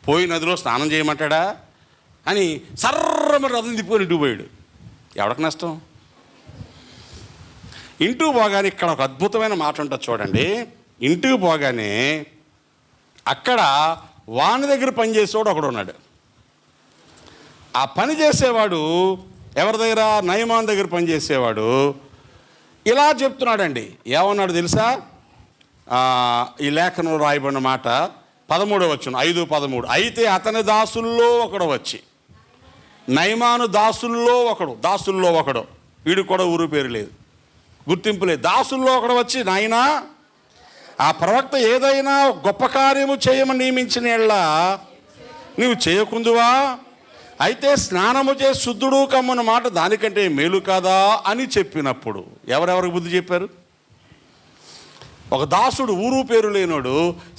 పోయి నదిలో స్నానం చేయమంటాడా అని సర్రమని రథం తిప్పుకొని ఇంటికి పోయాడు. ఎవరికి నష్టం? ఇంటికి పోగానే ఇక్కడ ఒక అద్భుతమైన మాట ఉంటుంది చూడండి. ఇంటికి పోగానే అక్కడ వాని దగ్గర పనిచేసేవాడు ఒకడు ఉన్నాడు. ఆ పని చేసేవాడు ఎవరి దగ్గర? నయమాన్ దగ్గర పనిచేసేవాడు. ఇలా చెప్తున్నాడండి. ఏమన్నాడు తెలుసా? ఈ లేఖనంలో రాయబడిన మాట 13వ వచనం, 5:13. అయితే అతని దాసుల్లో ఒకడు వచ్చి, నయమాను దాసుల్లో ఒకడు, వీడికి కూడా ఊరు పేరు లేదు, గుర్తింపు లేదు. దాసుల్లో ఒకడు వచ్చి, నాయనా ఆ ప్రవక్త ఏదైనా గొప్ప కార్యము చేయమని నియమించిన ఎడల నీవు చేయకుందువా? అయితే స్నానము చేసి శుద్ధుడు కమ్మన్న మాట దానికంటే మేలు కాదా అని చెప్పినప్పుడు ఎవరెవరికి బుద్ధి చెప్పారు? ఒక దాసుడు, ఊరు పేరు లేనోడు,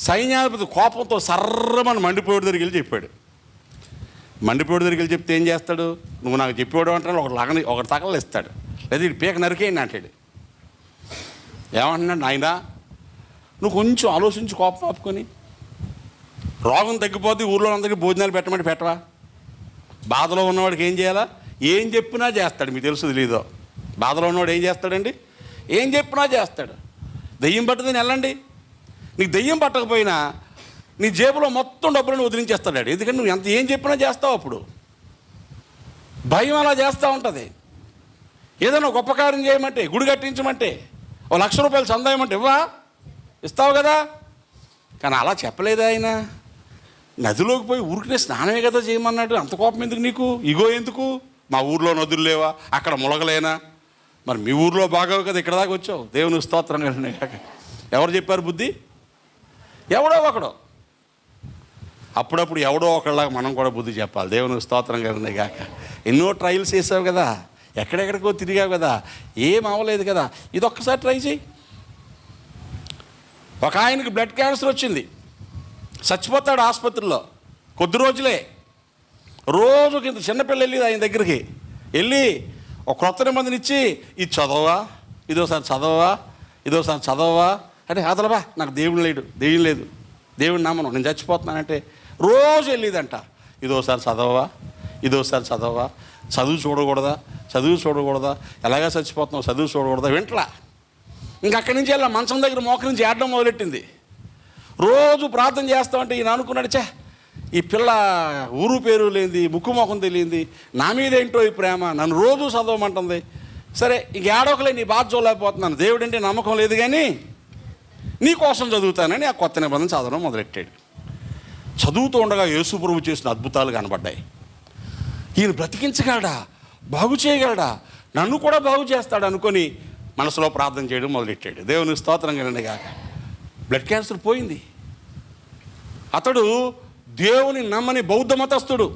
సైన్యాధిపతి కోపంతో సర్రమని మండిపోయేడు దగ్గరికి వెళ్ళి చెప్పాడు. మండిపోయేడు దగ్గరికి వెళ్ళి చెప్తే ఏం చేస్తాడు? నువ్వు నాకు చెప్పేవాడు అంటాడు, ఒకటి తగలు ఇస్తాడు, లేదా ఇటు పీక నరికేయండి అంటాడు. ఏమంటున్నాడు? నాయనా నువ్వు కొంచెం ఆలోచించి కోపం ఆపుకొని, రోగం తగ్గిపోతే ఊర్లో అందరికీ భోజనాలు పెట్టమంటే పెట్టవా? బాధలో ఉన్నవాడికి ఏం చేయాలా? ఏం చెప్పినా చేస్తాడు. మీకు తెలుసు తెలీదో? బాధలో ఉన్నవాడు ఏం చేస్తాడండి? ఏం చెప్పినా చేస్తాడు. దెయ్యం పట్టుదని వెళ్ళండి, నీకు దెయ్యం పట్టకపోయినా నీ జేబులో మొత్తం డబ్బులను వదిలించేస్తాడు. ఎందుకంటే నువ్వు ఎంత ఏం చెప్పినా చేస్తావు. అప్పుడు భయం అలా చేస్తూ ఉంటుంది. ఏదైనా గొప్ప కార్యం చేయమంటే, గుడి కట్టించమంటే, ఓ 1,00,000 రూపాయలు సందాయమంటే ఇస్తావు కదా. కానీ అలా చెప్పలేదు ఆయన. నదిలోకి పోయి ఊరికినే స్నానమే కదా చేయమన్నాడు. అంత కోపం ఎందుకు నీకు? ఇగో ఎందుకు? మా ఊర్లో నదులు లేవా? అక్కడ ములగలేనా? మరి మీ ఊర్లో బాగోవు కదా, ఇక్కడ దాకా వచ్చావు. దేవుని స్తోత్రం కలిగిన కాక. ఎవరు చెప్పారు బుద్ధి? ఎవడో ఒకడు. అప్పుడప్పుడు ఎవడో ఒకళ్ళగా మనం కూడా బుద్ధి చెప్పాలి. దేవుని స్తోత్రం కలిగిన కాక. ఎన్నో ట్రయల్స్ చేసావు కదా, ఎక్కడెక్కడికో తిరిగావు కదా, ఏం అవ్వలేదు కదా, ఇది ఒక్కసారి ట్రై చేయి. ఒక ఆయనకి బ్లడ్ క్యాన్సర్ వచ్చింది, చచ్చిపోతాడు ఆసుపత్రిలో. కొద్ది రోజులే. రోజుకి ఇంత చిన్నపిల్ల వెళ్ళి ఆయన దగ్గరికి వెళ్ళి ఒక క్రొత్త నిబంధన ఇచ్చి, ఇది చదవవా, ఇదోసారి చదవవా, ఇదోసారి చదవవా అంటే, అదలబా నాకు దేవుడు లేడు, దెయ్యం లేదు, దేవుడి నామను, నేను చచ్చిపోతున్నానంటే రోజు వెళ్ళేదంట. ఇదోసారి చదవవా, ఇదోసారి చదవవా, చదువు చూడకూడదా, ఎలాగా చచ్చిపోతున్నావు, చదువు చూడకూడదా, వింటలా. ఇంక అక్కడి నుంచి వెళ్ళా మంచం దగ్గర మోకరించి ఏడడం మొదలెట్టింది. రోజు ప్రార్థన చేస్తామంటే ఈయన అనుకున్నాడు, ఈ పిల్ల ఊరు పేరు లేనిది, ముక్కు మొఖం తెలియంది, నా మీద ఏంటో ఈ ప్రేమ, నన్ను రోజు చదవమంటుంది. సరే ఇంక ఏడవకలే, నీ బాధ చూడలేకపోతున్నాను, దేవుడంటే నమ్మకం లేదు కానీ నీ కోసం చదువుతానని ఆ కొత్త నిబంధన చదవడం మొదలెట్టాడు. చదువుతూ ఉండగా యేసు ప్రభు చేసిన అద్భుతాలు కనబడ్డాయి. ఈయన బ్రతికించగలడా, బాగు చేయగలడా, నన్ను కూడా బాగు చేస్తాడు అనుకొని మనసులో ప్రార్థన చేయడం మొదలెట్టాడు. దేవుని స్తోత్రం కలండి కాక. బ్లడ్ క్యాన్సర్ పోయింది. అతడు దేవుని నమ్మని బౌద్ధ మతస్థుడు.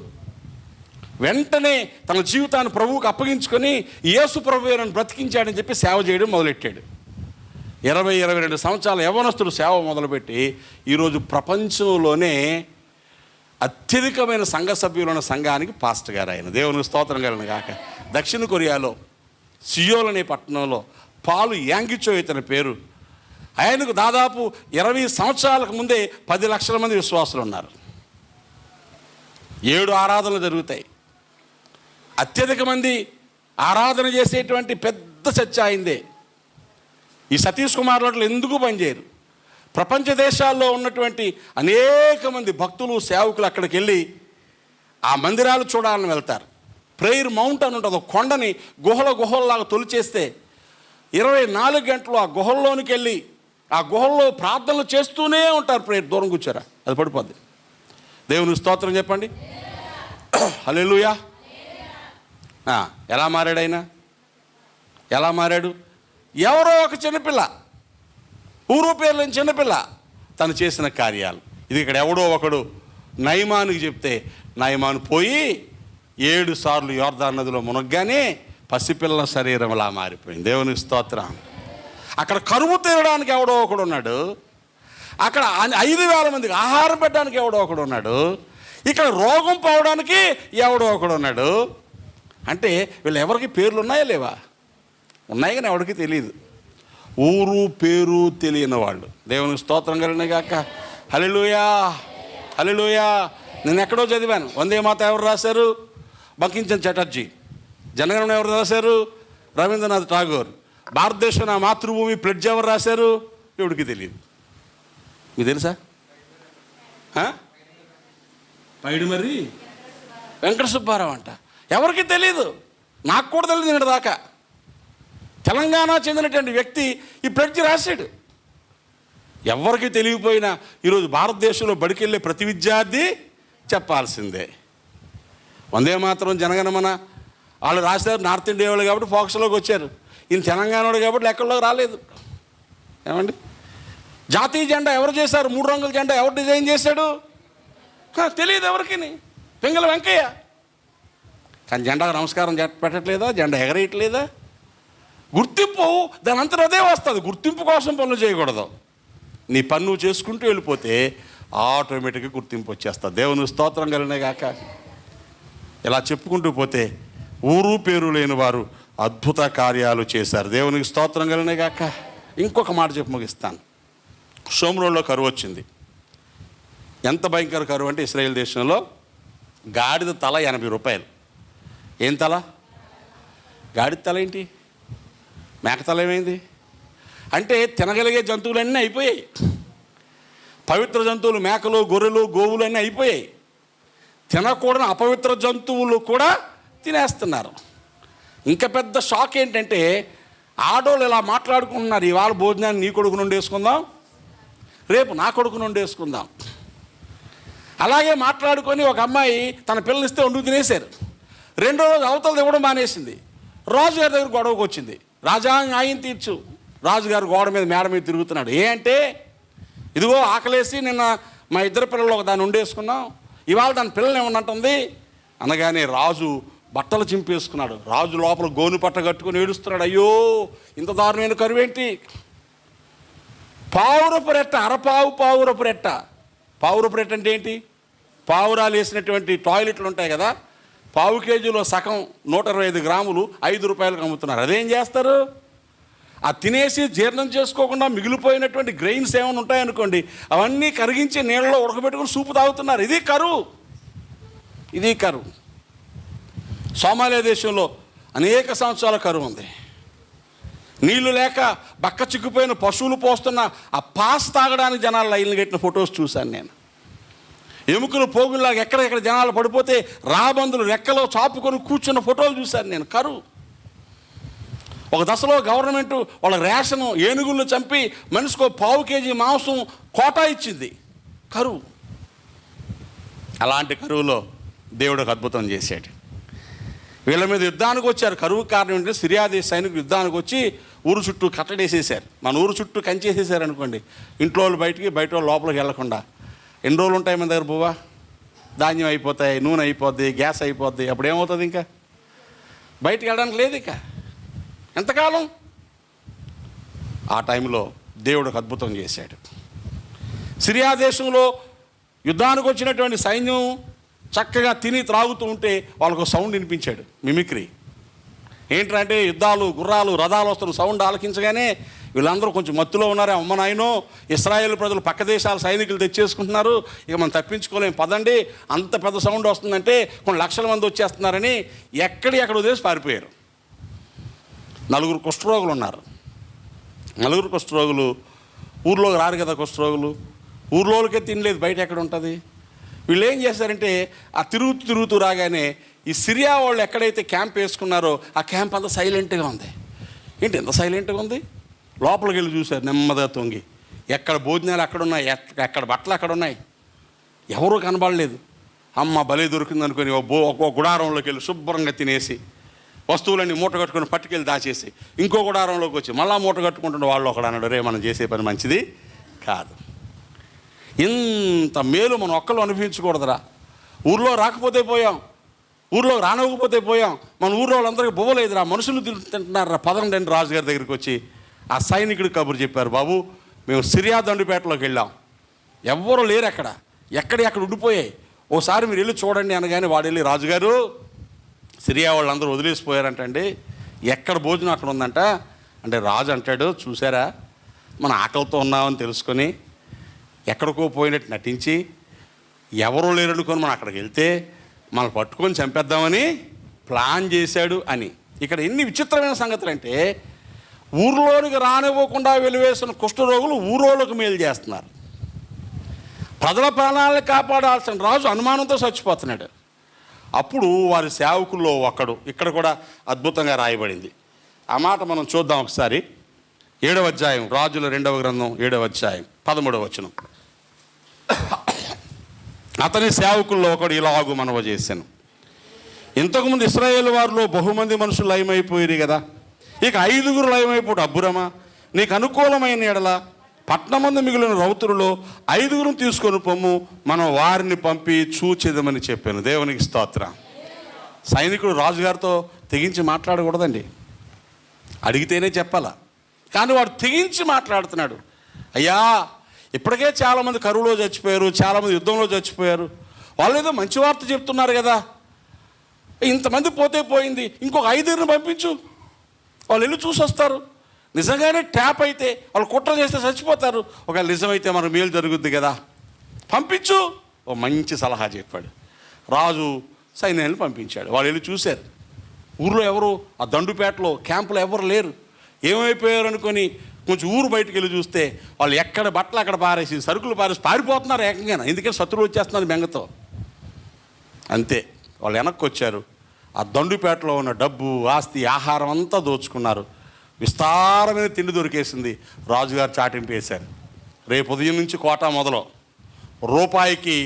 వెంటనే తన జీవితాన్ని ప్రభువుకు అప్పగించుకొని యేసు ప్రభువే నన్ను బ్రతికించాడని చెప్పి సేవ చేయడం మొదలెట్టాడు. 22 సంవత్సరాల యవ్వనస్తుడు సేవ మొదలుపెట్టి ఈరోజు ప్రపంచంలోనే అత్యధికమైన సంఘ సభ్యులున్న సంఘానికి పాస్టర్ గారు ఆయన. దేవుని స్తోత్రం కలను గాక. దక్షిణ కొరియాలో సియోల్ అనే పట్టణంలో పాలు యాంగిచో ఇతని పేరు. ఆయనకు దాదాపు 20 సంవత్సరాలకు ముందే 10 లక్షల మంది విశ్వాసులు ఉన్నారు. 7 ఆరాధనలు జరుగుతాయి. అత్యధిక మంది ఆరాధన చేసేటువంటి పెద్ద చర్చ అయిందే. ఈ సతీష్ కుమార్ లాంటి ఎందుకు పనిచేయరు? ప్రపంచ దేశాల్లో ఉన్నటువంటి అనేక మంది భక్తులు, సేవకులు అక్కడికి వెళ్ళి ఆ మందిరాలు చూడాలని వెళ్తారు. ప్రేయర్ మౌంట్ అని ఉంటుంది. ఒక కొండని గుహలలాగా తొలిచేస్తే 24 గంటలు ఆ గుహల్లోనికి వెళ్ళి ఆ గుహల్లో ప్రార్థనలు చేస్తూనే ఉంటారు. ప్రేయర్ దూరం కూర్చోరా, అది పడిపోద్ది. దేవుని స్తోత్రం చెప్పండి. హల్లెలూయా. ఎలా మారాడు ఆయన? ఎలా మారాడు? ఎవరో ఒక చిన్నపిల్ల, ఊరు పేరు లేని చిన్నపిల్ల తను చేసిన కార్యాలు. ఇది ఇక్కడ ఎవడో ఒకడు నయమానుకి చెప్తే నయమాను పోయి 7 సార్లు యోర్దాను నదిలో మునగ్గానే పసిపిల్ల శరీరంలా మారిపోయింది. దేవునికి స్తోత్రం. అక్కడ కరువు తీరడానికి ఎవడో ఒకడు ఉన్నాడు. అక్కడ 5,000 మందికి ఆహారం పెట్టడానికి ఎవడో ఒకడు ఉన్నాడు. ఇక్కడ రోగం పోవడానికి ఎవడో ఒకడు ఉన్నాడు. అంటే వీళ్ళు ఎవరికి పేర్లు ఉన్నాయా లేవా? ఉన్నాయి కానీ ఎవరికి తెలియదు. ఊరు పేరు తెలియని వాళ్ళు. దేవునికి స్తోత్రం కలిగిన గాక. హల్లెలూయా, హల్లెలూయా. నేను ఎక్కడో చదివాను. వందే మాత ఎవరు రాశారు? బంకించన్ చటర్జీ. జనగణమన ఎవరు రాశారు? రవీంద్రనాథ్ ఠాగూర్. భారతదేశం నా మాతృభూమి ప్లెడ్జ్ ఎవరు రాశారు? ఎవరికి తెలియదు. మీకు తెలుసా? పైడిమర్రి వెంకట సుబ్బారావు అంట. ఎవరికి తెలియదు. నాకు కూడా తెలియదు నిన్న దాకా. తెలంగాణ చెందినటువంటి వ్యక్తి ఈ ప్లెడ్జ్ రాశాడు. ఎవరికి తెలియకపోయినా ఈరోజు భారతదేశంలో బడికెళ్ళే ప్రతి విద్యార్థి చెప్పాల్సిందే. వందే మాత్రం, జనగణమన వాళ్ళు రాశారు. నార్త్ ఇండియా వాళ్ళు కాబట్టి ఫోకస్లోకి వచ్చారు. ఈయన తెలంగాణ వాడు కాబట్టి లెక్కల్లోకి రాలేదు. ఏమండి? జాతీయ జెండా ఎవరు చేశారు? 3 రంగుల జెండా ఎవరు డిజైన్ చేశాడు? తెలియదు ఎవరికి. పింగళ వెంకయ్య. కానీ జెండాకు నమస్కారం పెట్టట్లేదా? జెండా ఎగరేయట్లేదా? గుర్తింపు దాని అంతా అదే వస్తుంది. గుర్తింపు కోసం పనులు చేయకూడదు. నీ పన్ను చేసుకుంటూ వెళ్ళిపోతే ఆటోమేటిక్గా గుర్తింపు వచ్చేస్తుంది. దేవుని స్తోత్రం కలిగిన గాక. ఇలా చెప్పుకుంటూ పోతే ఊరు పేరు లేని వారు అద్భుత కార్యాలు చేశారు. దేవునికి స్తోత్రం కలిగిన గాక. ఇంకొక మాట చెప్పి ముగిస్తాను. షోమ్రోన్లో కరువు వచ్చింది. ఎంత భయంకర కరువు అంటే ఇశ్రాయేల్ దేశంలో గాడిద తల 80 రూపాయలు. ఏం తల? గాడిద తల ఏంటి? మేక తల ఏమైంది? అంటే తినగలిగే జంతువులన్నీ అయిపోయాయి. పవిత్ర జంతువులు మేకలు, గొర్రెలు, గోవులు అన్నీ అయిపోయాయి. తినకూడని అపవిత్ర జంతువులు కూడా తినేస్తున్నారు. ఇంకా పెద్ద షాక్ ఏంటంటే ఆడోళ్ళు ఇలా మాట్లాడుకుంటున్నారు. ఇవాళ భోజనాన్ని నీ కొడుకు నుండి వేసుకుందాం, రేపు నా కొడుకు నుండి వేసుకుందాం. అలాగే మాట్లాడుకొని ఒక అమ్మాయి తన పిల్లనిస్తే వండుకు తినేశారు. 2వ రోజు అవతలది ఇవ్వడం మానేసింది. రాజుగారి దగ్గర గొడవకు వచ్చింది. రాజా న్యాయం తీర్చు. రాజుగారు గోడ మీద మేడ మీద తిరుగుతున్నాడు. ఏంటంటే ఇదిగో ఆకలేసి నిన్న మా 2 పిల్లలు ఒక దాన్ని వండేసుకున్నాం, ఇవాళ దాని పిల్లలు ఏమన్నట్టుంది అనగానే రాజు బట్టలు చింపేసుకున్నాడు. రాజు లోపల గోను పట్ట కట్టుకుని ఏడుస్తున్నాడు. అయ్యో ఇంత దారుణమైన కరువేంటి? పావురపు రెట్ట, పావురపు రెట్ట. పావురపు రెట్ట అంటే ఏంటి? పావురాలు వేసినటువంటి టాయిలెట్లు ఉంటాయి కదా, పావు కేజీలో సగం 125 గ్రాములు 5 రూపాయలకు అమ్ముతున్నారు. అదేం చేస్తారు? ఆ తినేసి జీర్ణం చేసుకోకుండా మిగిలిపోయినటువంటి గ్రెయిన్స్ ఏమైనా ఉంటాయనుకోండి, అవన్నీ కరిగించి నీళ్ళలో ఉడకబెట్టుకుని సూపు తాగుతున్నారు. ఇది కరువు. ఇది కరువు. సోమాలియా దేశంలో అనేక సంవత్సరాల కరువు ఉంది. నీళ్లు లేక బక్క చిక్కిపోయిన పశువులు పోస్తున్న ఆ పాస్ తాగడానికి జనాలు లైన్లు కట్టిన ఫొటోస్ చూశాను నేను. ఎముకలు పోగుల్లాగా ఎక్కడెక్కడ జనాలు పడిపోతే రాబందులు రెక్కలో చాపుకొని కూర్చున్న ఫోటోలు చూశాను నేను. కరువు. ఒక దశలో గవర్నమెంట్ వాళ్ళ రేషను ఏనుగులను చంపి మనిషికో 1/4 కేజీ మాంసం కోటా ఇచ్చింది. కరువు. అలాంటి కరువులో దేవుడు ఒక అద్భుతం చేశాడు. వీళ్ళ మీద యుద్ధానికి వచ్చారు. కరువు కారణం ఏంటంటే సిరియా దేశ సైనికులు యుద్ధానికి వచ్చి ఊరు చుట్టూ కట్టడేసేసారు. మన ఊరు చుట్టూ కంచేసేసారు అనుకోండి. ఇంట్లో వాళ్ళు బయటికి, బయట వాళ్ళు లోపలికి వెళ్లకుండా. ఎన్ని రోజులు ఉంటాయి మన దగ్గర బువ్వా? ధాన్యం అయిపోతాయి, నూనె అయిపోద్ది, గ్యాస్ అయిపోద్ది. అప్పుడు ఏమవుతుంది? ఇంకా బయటికి వెళ్ళడానికి లేదు. ఇక ఎంతకాలం? ఆ టైంలో దేవుడు ఒక అద్భుతం చేశాడు. సిరియా దేశంలో యుద్ధానికి వచ్చినటువంటి సైన్యం చక్కగా తిని త్రాగుతూ ఉంటే వాళ్ళకు సౌండ్ వినిపించాడు, మిమిక్రీ. ఏంటంటే యుద్ధాలు, గుర్రాలు, రథాలు వస్తున్న సౌండ్ ఆలకించగానే వీళ్ళందరూ కొంచెం మత్తులో ఉన్నారే. అమ్మ నాయనో, ఇశ్రాయేల్ ప్రజలు పక్క దేశాల సైనికులు తెచ్చేసుకుంటున్నారు, ఇక మనం తప్పించుకోలేం, పదండి. అంత పెద్ద సౌండ్ వస్తుందంటే కొన్ని లక్షల మంది వచ్చేస్తున్నారని ఎక్కడ వదిలేసి పారిపోయారు. 4 కుష్ఠరోగులు ఉన్నారు. 4 కుష్ఠరోగులు ఊర్లోకి రారు కదా. కుష్ఠరోగులు ఊర్లోకే తినలేదు, బయట ఎక్కడ ఉంటుంది. వీళ్ళు ఏం చేశారంటే ఆ తిరుగుతూ రాగానే ఈ సిరియా వాళ్ళు ఎక్కడైతే క్యాంప్ వేసుకున్నారో ఆ క్యాంప్ అంతా సైలెంట్గా ఉంది. ఏంటి ఎంత సైలెంట్గా ఉంది? లోపలికి వెళ్ళి చూశారు నెమ్మదిగా తొంగి. ఎక్కడ భోజనాలు అక్కడ ఉన్నాయి, ఎక్కడ బట్టలు అక్కడ ఉన్నాయి, ఎవరూ కనబడలేదు. అమ్మ భలే దొరికింది అనుకుని ఒక్కో గుడారంలోకి వెళ్ళి శుభ్రంగా తినేసి వస్తువులన్నీ మూట కట్టుకొని పట్టుకెళ్ళి దాచేసి ఇంకో గుడారంలోకి వచ్చి మళ్ళా మూట కట్టుకుంటున్న వాళ్ళు ఒకడు అన్నాడు, రే మనం చేసే పని మంచిది కాదు, ఇంత మేలు మనం ఒక్కళ్ళు అనుభవించకూడదురా. ఊర్లో రాకపోతే పోయాం, ఊర్లో రానివ్వకపోతే పోయాం, మన ఊర్లో వాళ్ళందరికీ బువ్వలేదురా, మనుషులు తింటున్నారా, పదండి అని రాజుగారి దగ్గరికి వచ్చి ఆ సైనికుడికి కబురు చెప్పారు. బాబు, మేము సిరియా దండుపేటలోకి వెళ్ళాం, ఎవ్వరూ లేరు అక్కడ, ఎక్కడెక్కడ ఉండిపోయాయి, ఓసారి మీరు వెళ్ళి చూడండి అనగానే వాడు వెళ్ళి, రాజుగారు సిరియా వాళ్ళందరూ వదిలేసిపోయారంటండి, ఎక్కడ భోజనం అక్కడ ఉందంట అంటే రాజు అంటాడు, చూసారా మన ఆకలితో ఉన్నామని తెలుసుకొని ఎక్కడికో పోయినట్టు నటించి ఎవరూ లేరనుకొని మనం అక్కడికి వెళ్తే మనం పట్టుకొని చంపేద్దామని ప్లాన్ చేశాడు అని. ఇక్కడ ఎన్ని విచిత్రమైన సంగతులు అంటే, ఊర్లోనికి రానివ్వకుండా వెలివేసిన కుష్ఠరోగులు ఊరోళ్ళకు మేలు చేస్తున్నారు. ప్రజల ప్రాణాలను కాపాడాల్సిన రాజు అనుమానంతో చచ్చిపోతున్నాడు. అప్పుడు వారి సేవకుల్లో ఒకడు, ఇక్కడ కూడా అద్భుతంగా రాయబడింది. ఆ మాట మనం చూద్దాం ఒకసారి. 7వ అధ్యాయం, రాజుల 2వ గ్రంథం 7వ అధ్యాయం 13వ వచనం. అతని సేవకుల్లో ఒకడు ఇలాగు మనవ చేశాను, ఇంతకుముందు ఇశ్రాయేలు వారిలో బహుమంది మనుషులు లయమైపోయారు కదా, ఇక 5గురు లయమైపోవడం అబ్బురమా? నీకు అనుకూలమైన ఎడల పట్నమందు మిగిలిన రౌతులలో 5గురుని తీసుకొని పొమ్ము, మనం వారిని పంపి చూచేదమని చెప్పాను. దేవునికి స్తోత్రం. సైనికుడు రాజుగారితో తెగించి మాట్లాడకూడదండి, అడిగితేనే చెప్పాలా. కానీ వాడు తెగించి మాట్లాడుతున్నాడు. అయ్యా, ఇప్పటికే చాలామంది కరువులో చచ్చిపోయారు, చాలామంది యుద్ధంలో చచ్చిపోయారు, వాళ్ళు ఏదో మంచి వార్త చెప్తున్నారు కదా, ఇంతమంది పోతే పోయింది, ఇంకొక 5గురిని పంపించు, వాళ్ళు వెళ్ళి చూసి వస్తారు. నిజంగానే ట్యాప్ అయితే వాళ్ళు కుట్ర చేస్తే చచ్చిపోతారు, ఒకవేళ నిజమైతే మనకు మేలు జరుగుద్ది కదా, పంపించు. ఓ మంచి సలహా చెప్పాడు. రాజు సైన్యాన్ని పంపించాడు. వాళ్ళు వెళ్ళి చూశారు. ఊర్లో ఎవరు, ఆ దండుపేటలో క్యాంపులో ఎవరు లేరు. ఏమైపోయారు అనుకొని కొంచెం ఊరు బయటకు వెళ్ళి చూస్తే వాళ్ళు ఎక్కడ బట్టలు అక్కడ పారేసి, సరుకులు పారేసి పారిపోతున్నారు ఏకంగా. ఎందుకంటే శత్రువులు వచ్చేస్తున్నారు బెంగతో. అంతే, వాళ్ళు వెనక్కి వచ్చారు. ఆ దండుపేటలో ఉన్న డబ్బు, ఆస్తి, ఆహారం అంతా దోచుకున్నారు. విస్తారమైన తిండి దొరికేసింది. రాజుగారు చాటింపు వేశారు. రేపు ఉదయం నుంచి కోటా మొదలు రూపాయికి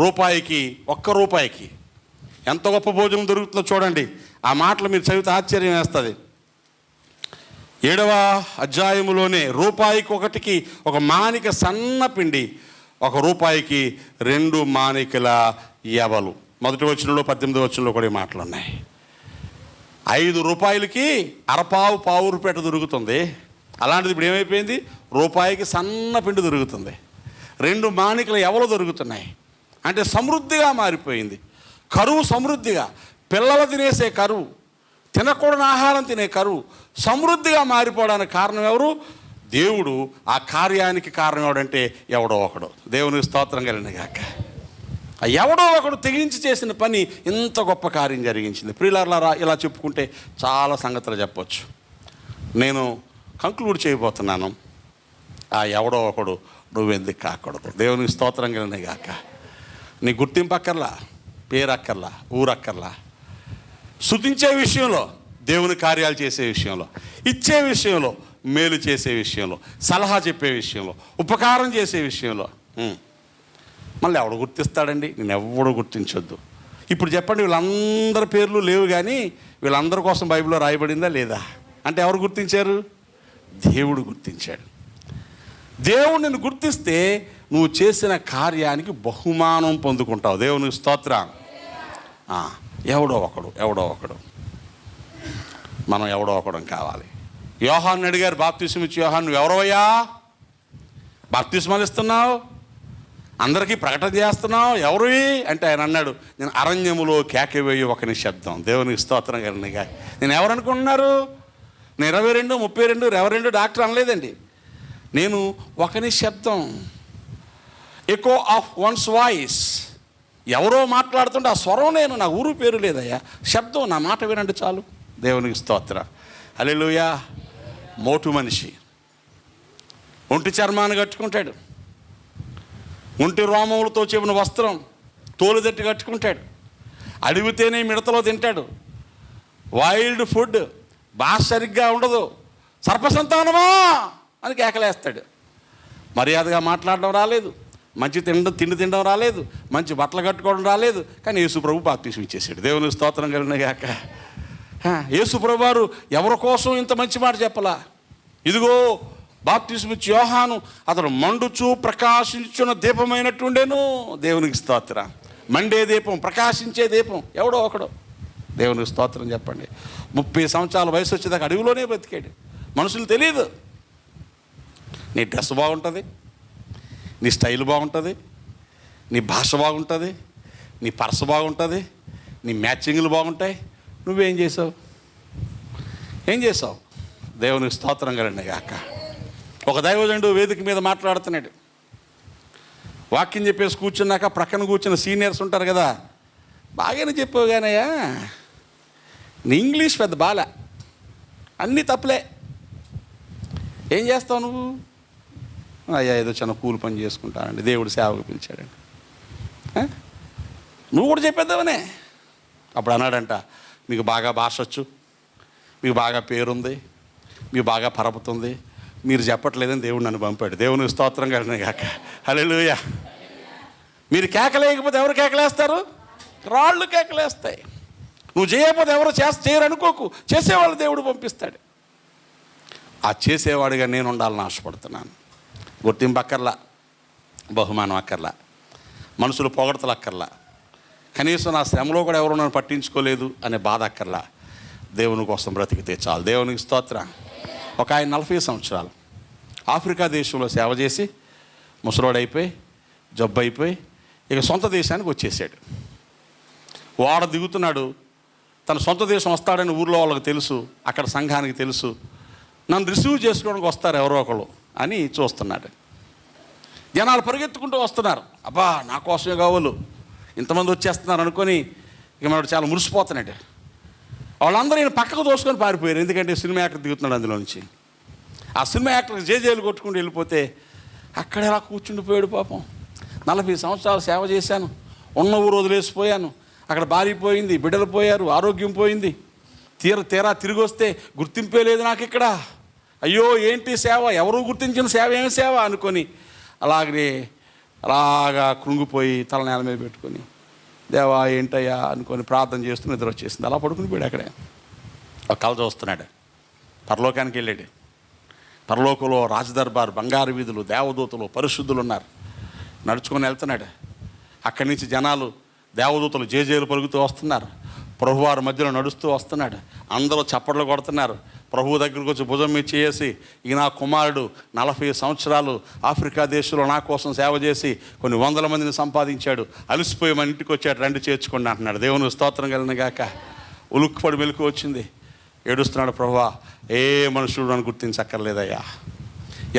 ₹1 ఎంత గొప్ప భోజనం దొరుకుతుందో చూడండి. ఆ మాటలు మీరు చదివితే ఆశ్చర్యం వేస్తుంది. 7వ అధ్యాయములోనే ₹1కి ఒక మానిక సన్న పిండి, ₹1కి 2 మానికల యవలు. 1వ వచనంలో 18వ వచనంలో కూడా ఈ మాటలు ఉన్నాయి. ₹5కి పావు రూపాయ దొరుకుతుంది. అలాంటిది ఇప్పుడు ఏమైపోయింది, ₹1కి సన్న పిండి దొరుకుతుంది, 2 మానికల యవలు దొరుకుతున్నాయి. అంటే సమృద్ధిగా మారిపోయింది. కరువు సమృద్ధిగా, పిల్లలు తినేసే కరువు, తినకూడని ఆహారం తినే కరువు సమృద్ధిగా మారిపోవడానికి కారణం ఎవరు? దేవుడు. ఆ కార్యానికి కారణం ఎవడంటే ఎవడో ఒకడు. దేవునికి స్తోత్రం కలిగిన గాక. ఎవడో ఒకడు తెగించి చేసిన పని ఇంత గొప్ప కార్యం జరిగించింది. ప్రియులారా, ఇలా చెప్పుకుంటే చాలా సంగతులు చెప్పవచ్చు. నేను కంక్లూడ్ చేయబోతున్నాను. ఆ ఎవడో ఒకడు నువ్వెందుకు కాకూడదు. దేవునికి స్తోత్రం కలిగిన గాక. నీ గుర్తింపు అక్కర్లా, పేరు అక్కర్లా, ఊరక్కర్లా. స్తుతించే విషయంలో, దేవుని కార్యాలు చేసే విషయంలో, ఇచ్చే విషయంలో, మేలు చేసే విషయంలో, సలహా చెప్పే విషయంలో, ఉపకారం చేసే విషయంలో మళ్ళీ ఎవడు గుర్తిస్తాడండి? నేను ఎవడు గుర్తించొద్దు. ఇప్పుడు చెప్పండి, వీళ్ళందరి పేర్లు లేవు కానీ వీళ్ళందరి కోసం బైబిల్లో రాయబడిందా లేదా? అంటే ఎవరు గుర్తించారు? దేవుడు గుర్తించాడు. దేవుడు నిన్ను గుర్తిస్తే నువ్వు చేసిన కార్యానికి బహుమానం పొందుకుంటావు. దేవునికి స్తోత్రం. ఎవడో ఒకడు మనం ఎవడో ఒకడం కావాలి. యోహాను అడిగారు, బాప్తిస్మం ఇచ్చి, యోహాను నువ్వు ఎవరవయ్యా? బాప్తిస్మాలు ఇస్తున్నావు, అందరికీ ప్రకటన చేస్తున్నావు, ఎవరివి అంటే ఆయన అన్నాడు, నేను అరణ్యములో కేకవేయి ఒకని శబ్దం. దేవునికి స్తోత్రం కలిగినగా. నేను ఎవరనుకుంటున్నారు? నేను 22, 32, రెవరెండు డాక్టర్ అనలేదండి. నేను ఒకని శబ్దం, ఎకో ఆఫ్ వన్స్ వాయిస్. ఎవరో మాట్లాడుతుంటే ఆ స్వరం నేను, నా ఊరు పేరు లేదయ్యా, శబ్దం, నా మాట వినండి చాలు. దేవునికి స్తోత్రం. హల్లెలూయా. మోటు మనిషి ఒంటి చర్మాన్ని కట్టుకుంటాడు, ఒంటి రోమములతో చెవిన వస్త్రం తోలుదట్టి కట్టుకుంటాడు, అడిగితేనే మిడతలో తింటాడు, వైల్డ్ ఫుడ్, భాష సరిగ్గా ఉండదు, సర్పసంతానమా అని కేకలేస్తాడు. మర్యాదగా మాట్లాడడం రాలేదు, మంచి తిండి తినడం రాలేదు, మంచి బట్టలు కట్టుకోవడం రాలేదు. కానీ యేసు ప్రభు బాప్తిస్మం ఇచ్చేసాడు. దేవుని స్తోత్రం కలిగిన గాక. యేసు ప్రభు వారు ఎవరి కోసం ఇంత మంచి మాట చెప్పలా? ఇదిగో బాప్తిస్మం ఇచ్చి యోహాను, అతడు మండుచు ప్రకాశించున్న దీపమైనట్టుండేను. దేవునికి స్తోత్రం. మండే దీపం, ప్రకాశించే దీపం. ఎవడో ఒకడు. దేవునికి స్తోత్రం చెప్పండి. 30 సంవత్సరాల వయసు వచ్చేదాకా అడవిలోనే బ్రతికాడు. మనుషులు తెలియదు. నీ డ్రెస్ బాగుంటుంది, నీ స్టైల్ బాగుంటుంది, నీ భాష బాగుంటుంది, నీ పర్స్ బాగుంటుంది, నీ మ్యాచింగ్లు బాగుంటాయి. నువ్వేం చేసావు? ఏం చేసావు? దేవునికి స్తోత్రం కలండి కాక. ఒక దైవజనుడు వేదిక మీద మాట్లాడుతున్నాడు. వాక్యం చెప్పేసి కూర్చున్నాక ప్రక్కన కూర్చున్న సీనియర్స్ ఉంటారు కదా, బాగానే చెప్పావు కానయ్యా, నీ ఇంగ్లీష్ పెద్ద బాలే, అన్నీ తప్పులే, ఏం చేస్తావు నువ్వు? అయ్యా ఏదో చిన్న కూలి పని చేసుకుంటానండి, దేవుడు సేవకు పిలిచాడండి. నువ్వు కూడా చెప్పేద్దామనే. అప్పుడు అన్నాడంట, మీకు బాగా భాష వచ్చు, మీకు బాగా పేరుంది, మీకు బాగా పరపుతుంది, మీరు చెప్పట్లేదని దేవుడు నన్ను పంపాడు. దేవుని స్తోత్రం కలిగిన కాక. హల్లెలూయా. మీరు కేకలేకపోతే ఎవరు కేకలేస్తారు? రాళ్ళు కేకలేస్తాయి. నువ్వు చేయకపోతే ఎవరు చేయరు అనుకోకు, చేసేవాళ్ళు దేవుడు పంపిస్తాడు. ఆ చేసేవాడిగా నేను ఉండాలని ఆశపడుతున్నాను. గుర్తింపు అక్కర్లా, బహుమానం అక్కర్లా, మనుషులు పొగడతలు అక్కర్లా, కనీసం నా శ్రమలో కూడా ఎవరు నన్ను పట్టించుకోలేదు అనే బాధ అక్కర్లా. దేవుని కోసం బ్రతికితే చాలు. దేవునికి స్తోత్రం. ఒక ఆయన 40 సంవత్సరాలు ఆఫ్రికా దేశంలో సేవ చేసి ముసలోడైపోయి జబ్బు అయిపోయి ఇక సొంత దేశానికి వచ్చేసాడు. వాడ దిగుతున్నాడు. తన సొంత దేశం వస్తాడని ఊర్లో వాళ్ళకి తెలుసు, అక్కడ సంఘానికి తెలుసు. నన్ను రిసీవ్ చేసుకోవడానికి వస్తారు ఎవరో ఒకరు అని చూస్తున్నాడు. జనాలు పరిగెత్తుకుంటూ వస్తున్నారు. అబ్బా నా కోసమే కావాలి, ఇంతమంది వచ్చేస్తున్నారు అనుకొని ఇక మనడు చాలా మురిసిపోతున్నాడు. వాళ్ళందరూ ఈయన పక్కకు దోసుకొని పారిపోయారు. ఎందుకంటే సినిమా యాక్టర్ దిగుతున్నాడు అందులో నుంచి. ఆ సినిమా యాక్టర్కి జేజేలు కొట్టుకుంటూ వెళ్ళిపోతే అక్కడ ఎలా కూర్చుండిపోయాడు పాపం. 40 సంవత్సరాలు సేవ చేశాను, ఉన్న ఊరు వదిలేసిపోయాను, అక్కడ భార్య పోయింది, బిడ్డలు పోయారు, ఆరోగ్యం పోయింది, తీరా తిరిగి వస్తే గుర్తింపే లేదు నాకు ఇక్కడ. అయ్యో ఏంటి సేవ, ఎవరూ గుర్తించిన సేవ, ఏమి సేవ అనుకొని అలాగా కృంగిపోయి తల నేల మీద పెట్టుకొని దేవా ఏంటయ్యా అనుకొని ప్రార్థన చేస్తూ నిద్ర వచ్చేసింది. అలా పడుకుని పోయాడు. అక్కడే ఒక కళ చూస్తున్నాడు. పరలోకానికి వెళ్ళాడు. పరలోకంలో రాజదర్బార్, బంగారు వీధులు, దేవదూతలు, పరిశుద్ధులు ఉన్నారు. నడుచుకొని వెళ్తున్నాడు. అక్కడి నుంచి జనాలు, దేవదూతలు జేజేలు పలుకుతూ వస్తున్నారు. ప్రభువారి మధ్యలో నడుస్తూ వస్తున్నాడు. అందరూ చప్పట్లు కొడుతున్నారు. ప్రభువు దగ్గరకు వచ్చి భుజం మీద చేసి, ఈ నా కుమారుడు 40 సంవత్సరాలు ఆఫ్రికా దేశంలో నా కోసం సేవ చేసి కొన్ని 100 మందిని సంపాదించాడు, అలసిపోయి మన ఇంటికి వచ్చాడు, రండి చేర్చుకోండి అంటున్నాడు. దేవుని స్తోత్రం కలిగిన గాక. ఉలుక్కుపడి మెలకు వచ్చింది. ఏడుస్తున్నాడు. ప్రభువా ఏ మనుషుడు నన్ను గుర్తించక్కర్లేదయ్యా,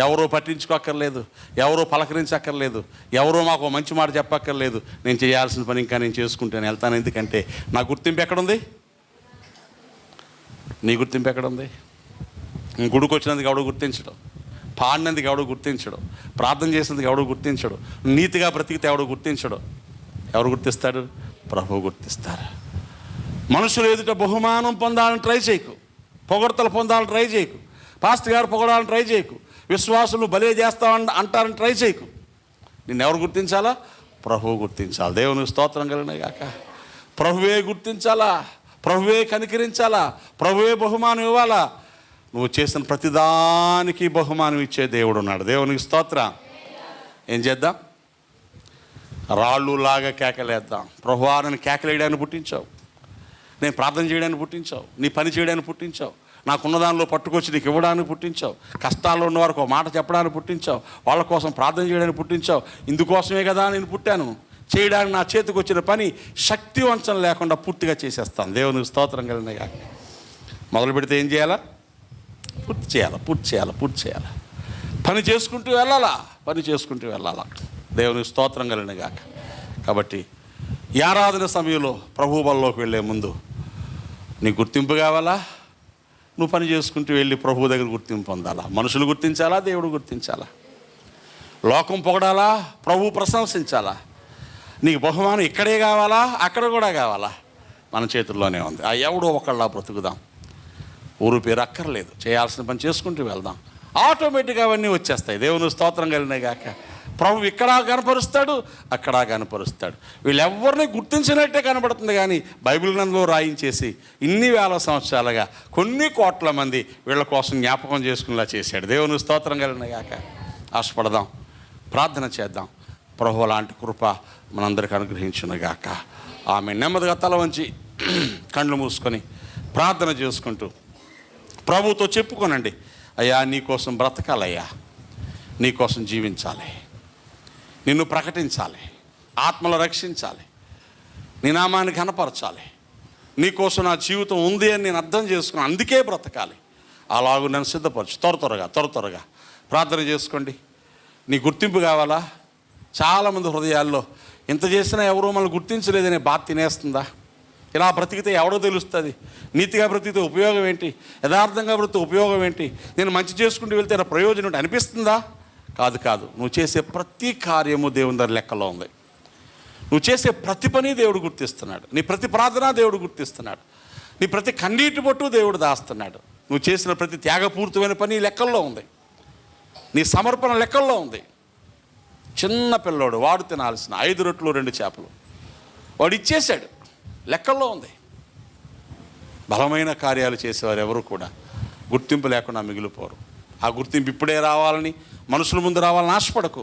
ఎవరో పట్టించుకోక్కర్లేదు, ఎవరో పలకరించక్కర్లేదు, ఎవరో మాకు మంచి మాట చెప్పక్కర్లేదు. నేను చేయాల్సిన పని ఇంకా నేను చేసుకుంటాను, వెళ్తాను. ఎందుకంటే నా గుర్తింపు ఎక్కడుంది? నీ గుర్తింపు ఎక్కడుంది? గుడికి వచ్చినందుకు ఎవడో గుర్తించడు, పాడినందుకు ఎవడో గుర్తించడు, ప్రార్థన చేసినందుకు ఎవడో గుర్తించడు, నీతిగా బ్రతికితే ఎవడో గుర్తించడు. ఎవరు గుర్తిస్తాడు? ప్రభువు గుర్తిస్తారు. మనుషులు ఎదుట బహుమానం పొందాలని ట్రై చేయకు, పొగడ్తలు పొందాలని ట్రై చేయకు, పాస్టర్ గారు పొగడాలని ట్రై చేయకు, విశ్వాసులు బలే చేస్తామని అంటారని ట్రై చేయకు. నిన్ను ఎవరు గుర్తించాలా? ప్రభువు గుర్తించాలి. దేవునికి స్తోత్రం కలిగిన గాక. ప్రభువే గుర్తించాలా, ప్రభువే కనికరించాలా, ప్రభువే బహుమానం ఇవ్వాలా. నువ్వు చేసిన ప్రతిదానికి బహుమానం ఇచ్చే దేవుడు ఉన్నాడు. దేవునికి స్తోత్రం. ఏం చేద్దాం? రాళ్ళు లాగా కేకలేద్దాం. ప్రభువా, నన్ను కేకలేయడానికి పుట్టించావు, నేను ప్రార్థన చేయడానికి పుట్టించావు, నీ పని చేయడానికి పుట్టించావు, నాకున్న దానిలో పట్టుకొచ్చి నీకు ఇవ్వడానికి పుట్టించావు, కష్టాల్లో ఉన్న వారికి ఒక మాట చెప్పడానికి పుట్టించావు, వాళ్ళ కోసం ప్రార్థన చేయడానికి పుట్టించావు. ఇందుకోసమే కదా నేను పుట్టాను. చేయడానికి నా చేతికి వచ్చిన పని శక్తి వంచన లేకుండా పూర్తిగా చేసేస్తాను. దేవునికి స్తోత్రం కలిగిన గాక. మొదలు పెడితే ఏం చేయాలా? పూర్తి చేయాలా. పని చేసుకుంటూ వెళ్ళాలా. దేవునికి స్తోత్రం కలిగిన గాక. కాబట్టి ఈ ఆరాధన సమయంలో ప్రభు బల్లోకి వెళ్ళే ముందు నీ గుర్తింపు కావాలా? నువ్వు పని చేసుకుంటూ వెళ్ళి ప్రభు దగ్గర గుర్తింపు పొందాలా? మనుషులు గుర్తించాలా? దేవుడు గుర్తించాలా? లోకం పొగడాలా? ప్రభు ప్రశంసించాలా? నీకు బహుమానం ఇక్కడే కావాలా? అక్కడ కూడా కావాలా? మన చేతుల్లోనే ఉంది. ఆ ఎవడో ఒకళ్ళ బ్రతుకుదాం. ఊరు పేరు అక్కర్లేదు. చేయాల్సిన పని చేసుకుంటూ వెళ్దాం. ఆటోమేటిక్గా అవన్నీ వచ్చేస్తాయి. దేవుని స్తోత్రం కలిగిన గాక. ప్రభు ఇక్కడ కనపరుస్తాడు, అక్కడ కనపరుస్తాడు. వీళ్ళెవరిని గుర్తించినట్టే కనబడుతుంది. కానీ బైబిల్ గ్రంథంలో రాయించేసి ఇన్ని వేల సంవత్సరాలుగా కొన్ని కోట్ల మంది వీళ్ళ కోసం జ్ఞాపకం చేసుకునేలా చేశాడు. దేవుని స్తోత్రం కలిగిన గాక. ఆశపడదాం, ప్రార్థన చేద్దాం. ప్రభు లాంటి కృప మనందరికీ అనుగ్రహించునుగాక. ఆమె నెమ్మదిగా తల వంచి కళ్ళు మూసుకొని ప్రార్థన చేసుకుంటూ ప్రభుతో చెప్పుకోనండి, అయ్యా నీకోసం బ్రతకాలయ్యా, నీకోసం జీవించాలి, నిన్ను ప్రకటించాలి, ఆత్మలు రక్షించాలి, నీ నామాన్ని కనపరచాలి, నీకోసం నా జీవితం ఉంది అని నేను అర్థం చేసుకుని అందుకే బ్రతకాలి. అలాగూ నన్ను సిద్ధపరచు. త్వరగా ప్రార్థన చేసుకోండి. నీ గుర్తింపు కావాలా? చాలామంది హృదయాల్లో ఇంత చేసినా ఎవరో మనల్ని గుర్తించలేదనే బాధ తినేస్తుందా? ఇలా బ్రతికితే ఎవడో తెలుస్తుంది? నీతిగా బ్రతికితే ఉపయోగం ఏంటి? యథార్థంగా బ్రతికితే ఉపయోగం ఏంటి? నేను మంచి చేసుకుంటూ వెళ్తే నా ప్రయోజనం ఏంటి అనిపిస్తుందా? కాదు. నువ్వు చేసే ప్రతి కార్యము దేవుని దగ్గర లెక్కలో ఉంది. నువ్వు చేసే ప్రతి పని దేవుడు గుర్తిస్తున్నాడు. నీ ప్రతి ప్రార్థన దేవుడు గుర్తిస్తున్నాడు. నీ ప్రతి కన్నీటి బొట్టు దేవుడు దాస్తున్నాడు. నువ్వు చేసిన ప్రతి త్యాగపూరితమైన పని లెక్కల్లో ఉంది. నీ సమర్పణ లెక్కల్లో ఉంది. చిన్న పిల్లోడు, వాడు తినాల్సిన 5 రొట్టెలు 2 చేపలు వాడు ఇచ్చేశాడు, లెక్కల్లో ఉంది. బలమైన కార్యాలు చేసేవారు ఎవరు కూడా గుర్తింపు లేకుండా మిగిలిపోరు. ఆ గుర్తింపు ఇప్పుడే రావాలని, మనుషుల ముందు రావాలని ఆశపడకు.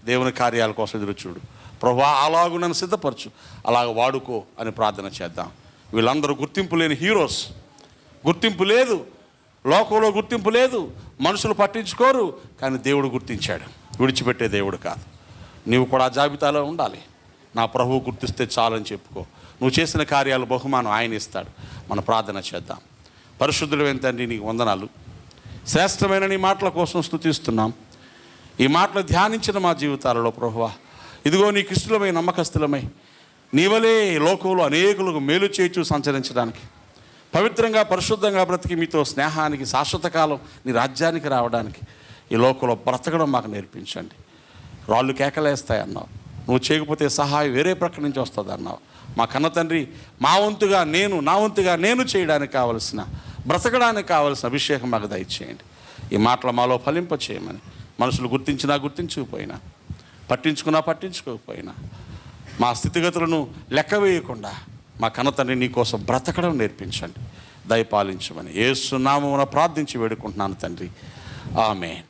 దేవుని కార్యాల కోసం ఎదురు చూడు. ప్రభువా, అలాగూ నన్ను సిద్ధపరచు, అలాగ వాడుకో అని ప్రార్థన చేద్దాం. వీళ్ళందరూ గుర్తింపు లేని హీరోస్. గుర్తింపు లేదు, లోకంలో గుర్తింపు లేదు, మనుషులు పట్టించుకోరు. కానీ దేవుడు గుర్తించాడు. విడిచిపెట్టే దేవుడు కాదు. నీవు కూడా ఆ జాబితాలో ఉండాలి. నా ప్రభువు గుర్తిస్తే చాలని చెప్పుకో. నువ్వు చేసిన కార్యాలు బహుమానం ఆయన ఇస్తాడు. మన ప్రార్థన చేద్దాం. పరిశుద్ధుడైన తండ్రి, నీకు వందనాలు. శ్రేష్టమైన నీ మాటల కోసం స్తుతిస్తున్నాం. ఈ మాటలు ధ్యానించిన మా జీవితాలలో ప్రభువా, ఇదిగో నీకు ఇష్టలమై నమ్మకస్తులమై నీ వలే లోకంలో అనేకులకు మేలు చేర్చు సంచరించడానికి, పవిత్రంగా పరిశుద్ధంగా బ్రతికి మీతో స్నేహానికి, శాశ్వత కాలం నీ రాజ్యానికి రావడానికి ఈ లోకంలో బ్రతకడం మాకు నేర్పించండి. రాళ్ళు కేకలేస్తాయన్నావు. నువ్వు చేయకపోతే సహాయం వేరే ప్రక్క నుంచి వస్తుంది అన్నావు. మా కన్న తండ్రి, నా వంతుగా నేను చేయడానికి కావలసిన, బ్రతకడానికి కావలసిన అభిషేకం మాకు దయచేయండి. ఈ మాటలు మాలో ఫలింప చేయమని, మనుషులు గుర్తించకపోయినా, పట్టించుకోకపోయినా మా స్థితిగతులను లెక్క వేయకుండా మా కన్న తండ్రి నీ కోసం బ్రతకడం నేర్పించండి. దయపాలించమని యేసు నామమున ప్రార్థించి వేడుకుంటున్నాను తండ్రి. ఆమేన్.